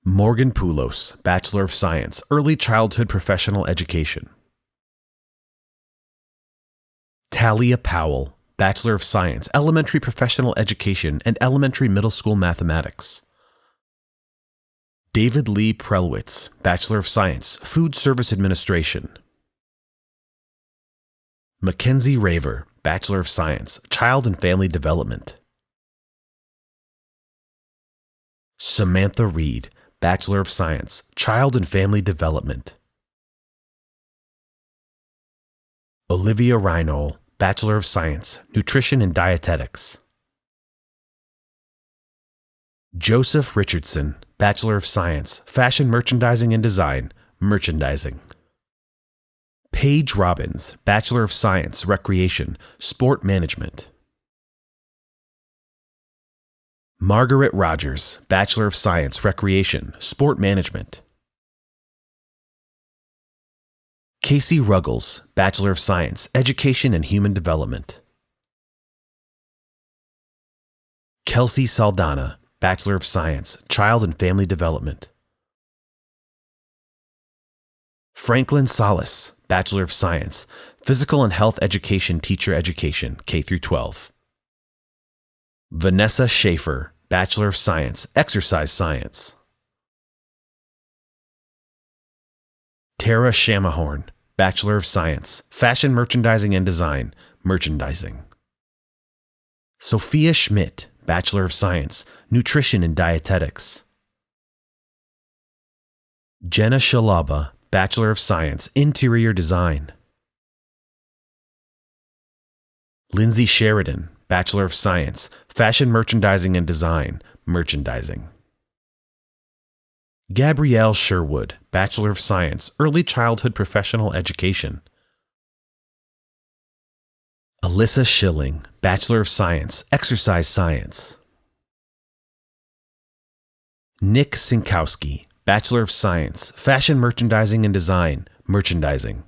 Morgan Poulos, Bachelor of Science, Early Childhood Professional Education. Talia Powell, Bachelor of Science, Elementary Professional Education and Elementary Middle School Mathematics. David Lee Prelwitz, Bachelor of Science, Food Service Administration. Mackenzie Raver, Bachelor of Science, Child and Family Development. Samantha Reed, Bachelor of Science, Child and Family Development. Olivia Reinhold, Bachelor of Science, Nutrition and Dietetics. Joseph Richardson, Bachelor of Science, Fashion Merchandising and Design, Merchandising. Paige Robbins, Bachelor of Science, Recreation, Sport Management. Margaret Rogers, Bachelor of Science, Recreation, Sport Management. Casey Ruggles, Bachelor of Science, Education and Human Development. Kelsey Saldana, Bachelor of Science, Child and Family Development. Franklin Salas, Bachelor of Science, Physical and Health Education Teacher Education, K-12. Vanessa Schaefer, Bachelor of Science, Exercise Science. Tara Shamahorn, Bachelor of Science, Fashion Merchandising and Design, Merchandising. Sophia Schmidt, Bachelor of Science, Nutrition and Dietetics. Jenna Shalaba, Bachelor of Science, Interior Design. Lindsay Sheridan, Bachelor of Science, Fashion Merchandising and Design, Merchandising. Gabrielle Sherwood, Bachelor of Science, Early Childhood Professional Education. Alyssa Schilling, Bachelor of Science, Exercise Science. Nick Sinkowski, Bachelor of Science, Fashion Merchandising and Design, Merchandising.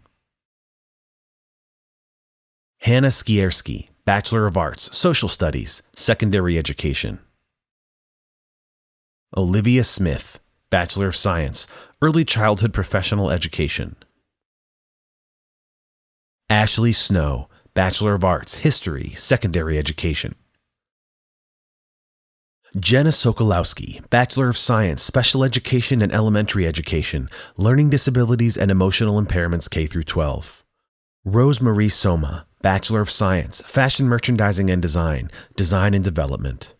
Hannah Skierski, Bachelor of Arts, Social Studies, Secondary Education. Olivia Smith, Bachelor of Science, Early Childhood Professional Education. Ashley Snow, Bachelor of Arts, History, Secondary Education. Jenna Sokolowski, Bachelor of Science, Special Education and Elementary Education, Learning Disabilities and Emotional Impairments K-12. Rosemarie Soma, Bachelor of Science, Fashion Merchandising and Design, Design and Development.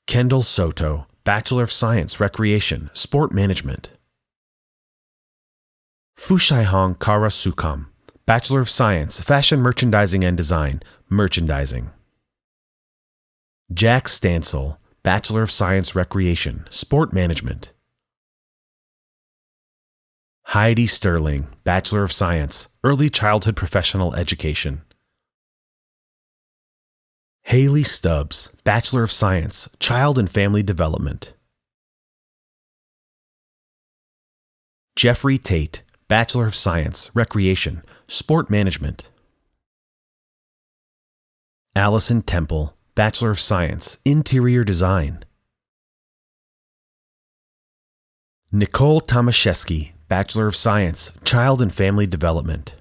Kendall Soto, Bachelor of Science, Recreation, Sport Management. Fushaihong Kara Sukam, Bachelor of Science, Fashion Merchandising and Design, Merchandising. Jack Stansel, Bachelor of Science, Recreation, Sport Management. Heidi Sterling, Bachelor of Science, Early Childhood Professional Education. Haley Stubbs, Bachelor of Science, Child and Family Development. Jeffrey Tate, Bachelor of Science, Recreation, Sport Management. Allison Temple, Bachelor of Science, Interior Design. Nicole Tomaszewski, Bachelor of Science, Child and Family Development.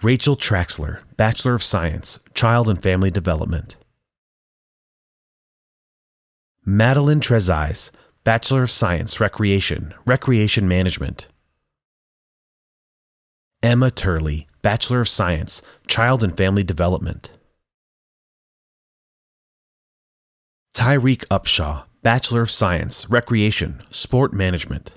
Rachel Traxler, Bachelor of Science, Child and Family Development. Madeline Trezise, Bachelor of Science, Recreation, Recreation Management. Emma Turley, Bachelor of Science, Child and Family Development. Tyreek Upshaw, Bachelor of Science, Recreation, Sport Management.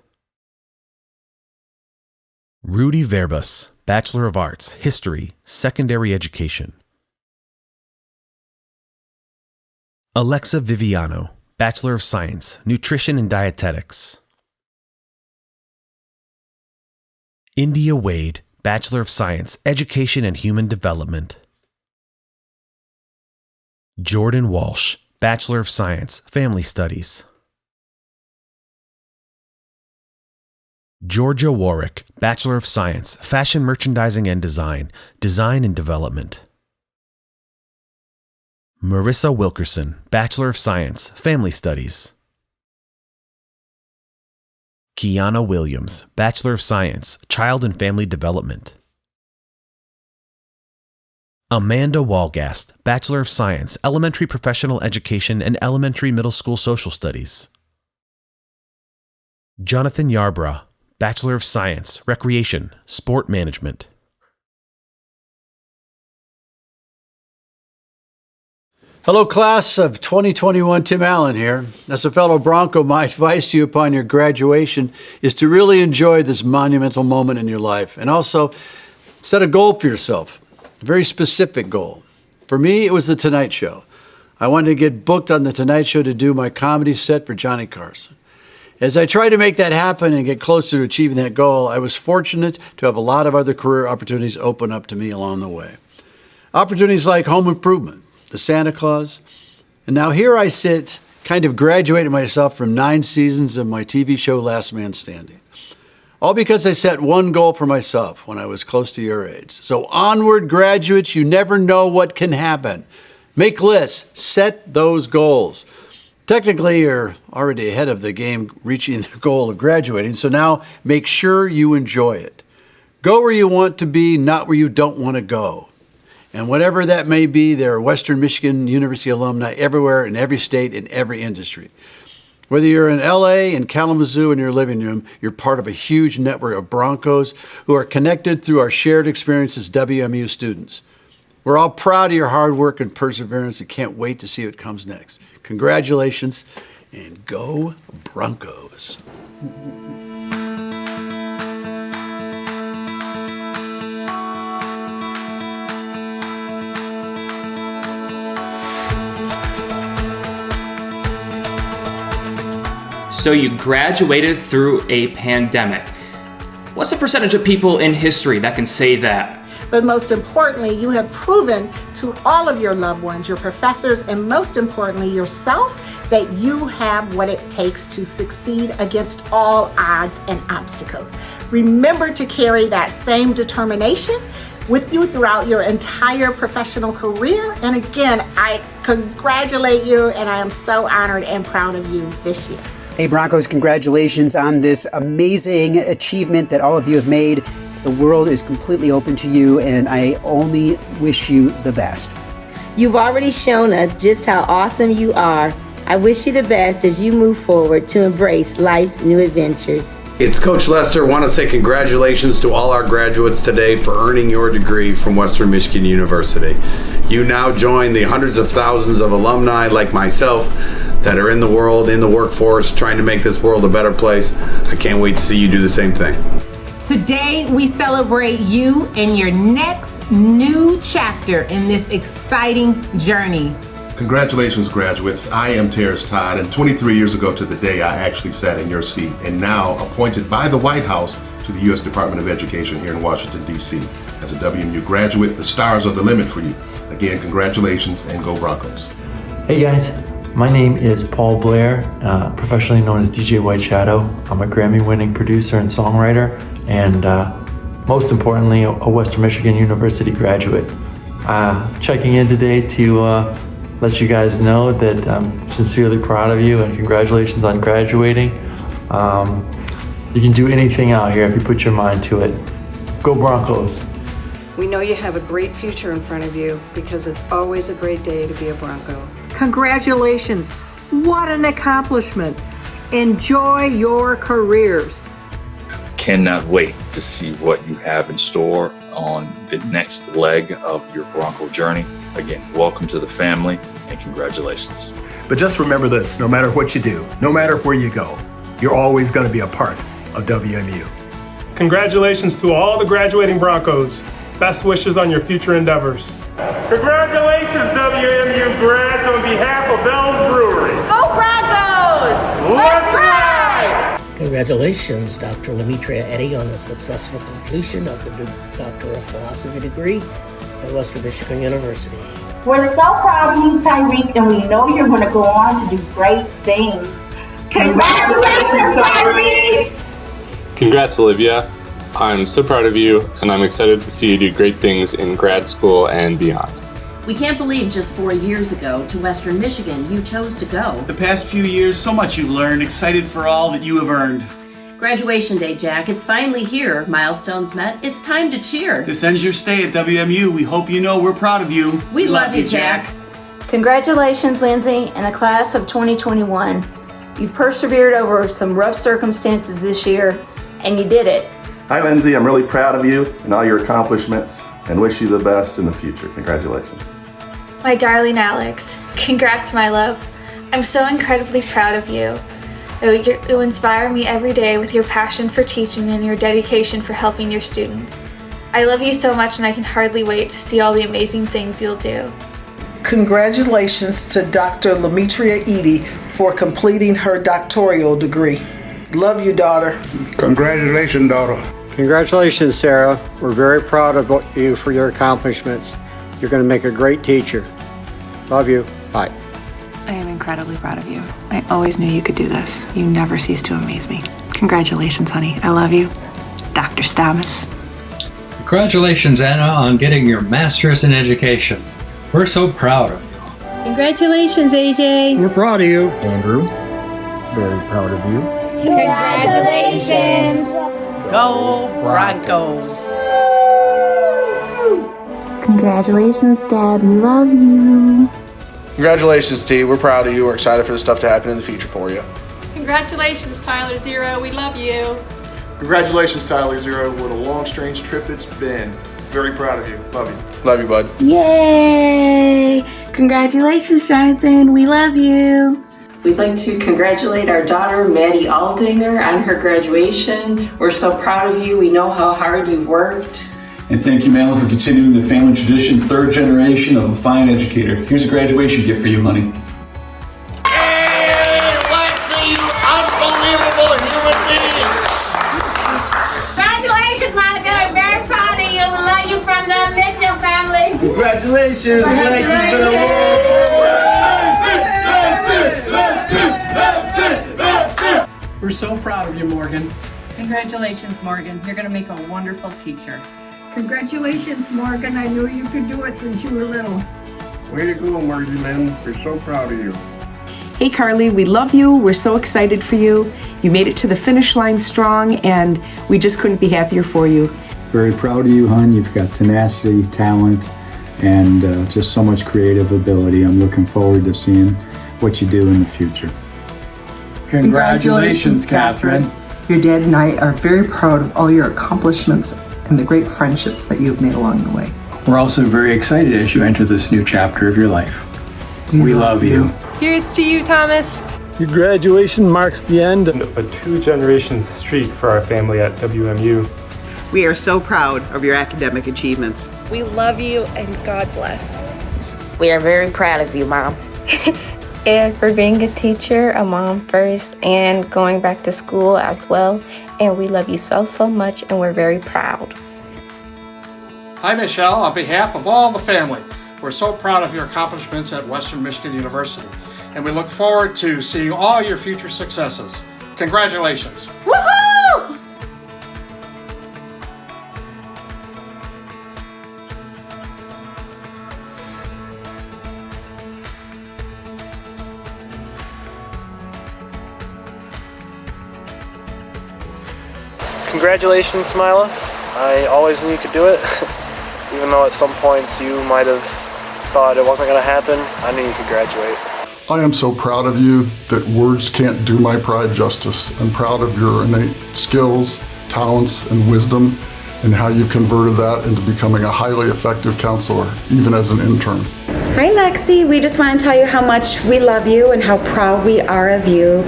Rudy Verbus, Bachelor of Arts, History, Secondary Education. Alexa Viviano, Bachelor of Science, Nutrition and Dietetics. India Wade, Bachelor of Science, Education and Human Development. Jordan Walsh, Bachelor of Science, Family Studies. Georgia Warwick, Bachelor of Science, Fashion Merchandising and Design, Design and Development. Marissa Wilkerson, Bachelor of Science, Family Studies. Kiana Williams, Bachelor of Science, Child and Family Development. Amanda Walgast, Bachelor of Science, Elementary Professional Education and Elementary Middle School Social Studies. Jonathan Yarbrough, Bachelor of Science, Recreation, Sport Management. Hello, class of 2021, Tim Allen here. As a fellow Bronco, my advice to you upon your graduation is to really enjoy this monumental moment in your life and also set a goal for yourself, a very specific goal. For me, it was The Tonight Show. I wanted to get booked on The Tonight Show to do my comedy set for Johnny Carson. As I tried to make that happen and get closer to achieving that goal, I was fortunate to have a lot of other career opportunities open up to me along the way. Opportunities like Home Improvement, The Santa Claus, and now here I sit, kind of graduating myself from 9 seasons of my TV show Last Man Standing. All because I set one goal for myself when I was close to your age. So onward, graduates, you never know what can happen. Make lists, set those goals. Technically, you're already ahead of the game reaching the goal of graduating, so now make sure you enjoy it. Go where you want to be, not where you don't want to go. And whatever that may be, there are Western Michigan University alumni everywhere in every state, in every industry. Whether you're in LA, in Kalamazoo, in your living room, you're part of a huge network of Broncos who are connected through our shared experience as WMU students. We're all proud of your hard work and perseverance and can't wait to see what comes next. Congratulations, and go Broncos. So you graduated through a pandemic. What's the percentage of people in history that can say that? But most importantly, you have proven to all of your loved ones, your professors, and most importantly, yourself, that you have what it takes to succeed against all odds and obstacles. Remember to carry that same determination with you throughout your entire professional career. And again, I congratulate you, and I am so honored and proud of you this year. Hey Broncos, congratulations on this amazing achievement that all of you have made. The world is completely open to you, and I only wish you the best. You've already shown us just how awesome you are. I wish you the best as you move forward to embrace life's new adventures. It's Coach Lester. I want to say congratulations to all our graduates today for earning your degree from Western Michigan University. You now join the hundreds of thousands of alumni like myself that are in the world, in the workforce, trying to make this world a better place. I can't wait to see you do the same thing. Today, we celebrate you and your next new chapter in this exciting journey. Congratulations, graduates. I am Terrence Todd, and 23 years ago to the day, I actually sat in your seat, and now appointed by the White House to the U.S. Department of Education here in Washington, D.C. As a WMU graduate, the stars are the limit for you. Again, congratulations, and go Broncos. Hey guys, my name is Paul Blair, professionally known as DJ White Shadow. I'm a Grammy-winning producer and songwriter, and most importantly, a Western Michigan University graduate. Checking in today to let you guys know that I'm sincerely proud of you, and congratulations on graduating. You can do anything out here if you put your mind to it. Go Broncos. We know you have a great future in front of you because it's always a great day to be a Bronco. Congratulations. What an accomplishment. Enjoy your careers. Cannot wait to see what you have in store on the next leg of your Bronco journey. Again, welcome to the family and congratulations. But just remember this, no matter what you do, no matter where you go, you're always going to be a part of WMU. Congratulations to all the graduating Broncos. Best wishes on your future endeavors. Congratulations, WMU grads, on behalf of Bell's Brewery. Go Broncos! Let's ride! Congratulations, Dr. Lemetria Eddy, on the successful completion of the Doctor of Philosophy degree at Western Michigan University. We're so proud of you, Tyreek, and we know you're going to go on to do great things. Congratulations, Tyreek! Congrats, Olivia. I'm so proud of you, and I'm excited to see you do great things in grad school and beyond. We can't believe just 4 years ago to Western Michigan you chose to go. The past few years, so much you've learned. Excited for all that you have earned. Graduation day, Jack. It's finally here. Milestones met. It's time to cheer. This ends your stay at WMU. We hope you know we're proud of you. We love you, Jack. Congratulations, Lindsay, and the class of 2021. You've persevered over some rough circumstances this year, and you did it. Hi, Lindsay. I'm really proud of you and all your accomplishments and wish you the best in the future. Congratulations. My darling Alex, congrats, my love. I'm so incredibly proud of you. You inspire me every day with your passion for teaching and your dedication for helping your students. I love you so much, and I can hardly wait to see all the amazing things you'll do. Congratulations to Dr. Lemetria Eddy for completing her doctoral degree. Love you, daughter. Congratulations, daughter. Congratulations, Sarah. We're very proud of you for your accomplishments. You're going to make a great teacher. Love you. Bye. I am incredibly proud of you. I always knew you could do this. You never cease to amaze me. Congratulations, honey. I love you. Dr. Stamas. Congratulations, Anna, on getting your master's in education. We're so proud of you. Congratulations, AJ. We're proud of you. Andrew, very proud of you. Congratulations. Go Broncos. Congratulations, Dad. We love you. Congratulations, T. We're proud of you. We're excited for the stuff to happen in the future for you. Congratulations, Tyler Zero. We love you. Congratulations, Tyler Zero. What a long, strange trip it's been. Very proud of you. Love you. Love you, bud. Yay! Congratulations, Jonathan. We love you. We'd like to congratulate our daughter, Maddie Aldinger, on her graduation. We're so proud of you. We know how hard you've worked. And thank you, Mala, for continuing the family tradition, third generation of a fine educator. Here's a graduation gift for you, honey. Hey, Lexi, you unbelievable human being! Congratulations, Monica. I'm very proud of you. We love you from the Mitchell family. Congratulations, Lexi's been awarded. We're so proud of you, Morgan. Congratulations, Morgan. You're going to make a wonderful teacher. Congratulations, Morgan. I knew you could do it since you were little. Way to go, Margie Lynn. We're so proud of you. Hey, Carly, we love you. We're so excited for you. You made it to the finish line strong, and we just couldn't be happier for you. Very proud of you, hon. You've got tenacity, talent, and just so much creative ability. I'm looking forward to seeing what you do in the future. Congratulations, Catherine. Your dad and I are very proud of all your accomplishments and the great friendships that you've made along the way. We're also very excited as you enter this new chapter of your life. We love you. Here's to you, Thomas. Your graduation marks the end of a 2-generation streak for our family at WMU. We are so proud of your academic achievements. We love you and God bless. We are very proud of you, Mom. And for being a teacher, a mom first, and going back to school as well. And we love you so, so much, and we're very proud. Hi, Michelle. On behalf of all the family, we're so proud of your accomplishments at Western Michigan University, and we look forward to seeing all your future successes. Congratulations. Woohoo! Congratulations, Smila. I always knew you could do it. Even though at some points you might have thought it wasn't going to happen, I knew you could graduate. I am so proud of you that words can't do my pride justice. I'm proud of your innate skills, talents, and wisdom, and how you converted that into becoming a highly effective counselor, even as an intern. Hi Lexi, we just want to tell you how much we love you and how proud we are of you,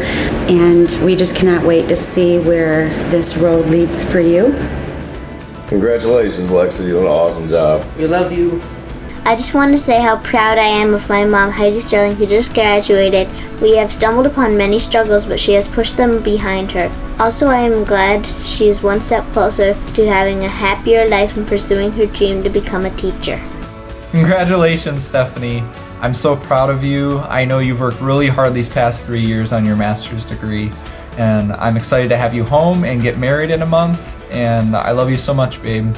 and we just cannot wait to see where this road leads for you. Congratulations, Lexi, you did an awesome job. We love you. I just want to say how proud I am of my mom, Heidi Sterling, who just graduated. We have stumbled upon many struggles, but she has pushed them behind her. Also, I am glad she is one step closer to having a happier life and pursuing her dream to become a teacher. Congratulations, Stephanie. I'm so proud of you. I know you've worked really hard these past 3 years on your master's degree, and I'm excited to have you home and get married in a month, and I love you so much, babe.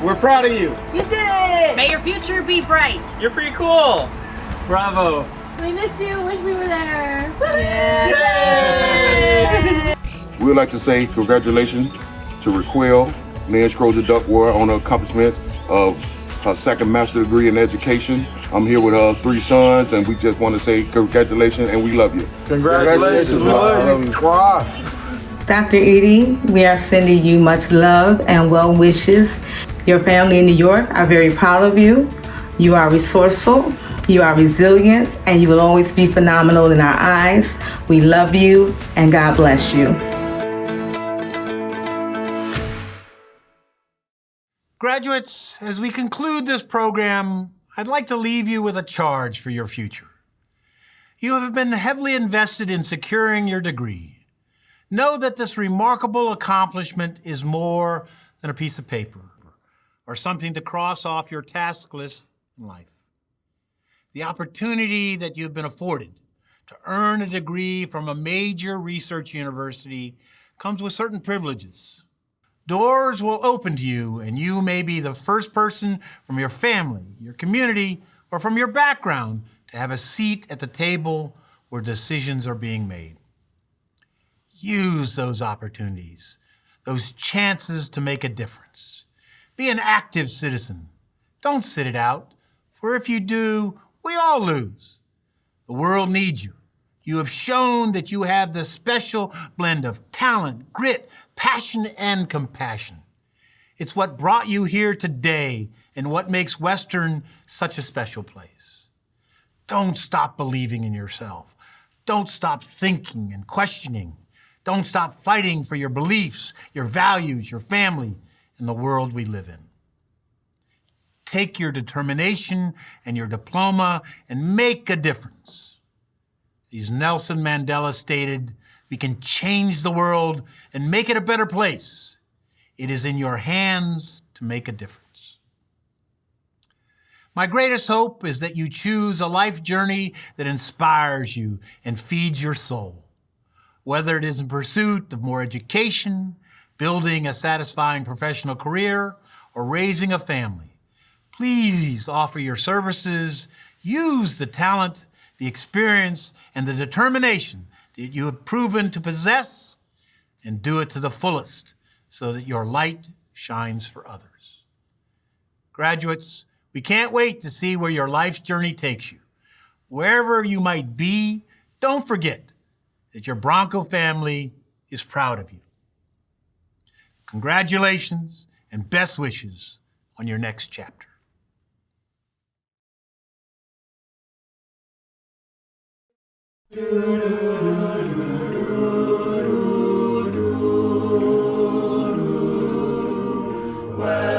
We're proud of you. You did it! May your future be bright. You're pretty cool. Bravo. We miss you. Wish we were there. Yay! We would like to say congratulations to Raquel Lynn Schroeder-Duckworth on her accomplishment of her second master's degree in education. I'm here with her 3 sons, and we just want to say congratulations, and we love you. Congratulations. We love you. Dr. Edie, we are sending you much love and well wishes. Your family in New York are very proud of you. You are resourceful, you are resilient, and you will always be phenomenal in our eyes. We love you, and God bless you. Graduates, as we conclude this program, I'd like to leave you with a charge for your future. You have been heavily invested in securing your degree. Know that this remarkable accomplishment is more than a piece of paper or something to cross off your task list in life. The opportunity that you've been afforded to earn a degree from a major research university comes with certain privileges. Doors will open to you, and you may be the first person from your family, your community, or from your background to have a seat at the table where decisions are being made. Use those opportunities, those chances to make a difference. Be an active citizen. Don't sit it out, for if you do, we all lose. The world needs you. You have shown that you have the special blend of talent, grit, passion, and compassion. It's what brought you here today and what makes Western such a special place. Don't stop believing in yourself. Don't stop thinking and questioning. Don't stop fighting for your beliefs, your values, your family, and the world we live in. Take your determination and your diploma and make a difference. As Nelson Mandela stated, we can change the world and make it a better place. It is in your hands to make a difference. My greatest hope is that you choose a life journey that inspires you and feeds your soul. Whether it is in pursuit of more education, building a satisfying professional career, or raising a family, please offer your services, use the talent, the experience, and the determination that you have proven to possess, and do it to the fullest so that your light shines for others. Graduates, we can't wait to see where your life's journey takes you. Wherever you might be, don't forget that your Bronco family is proud of you. Congratulations and best wishes on your next chapter. Well,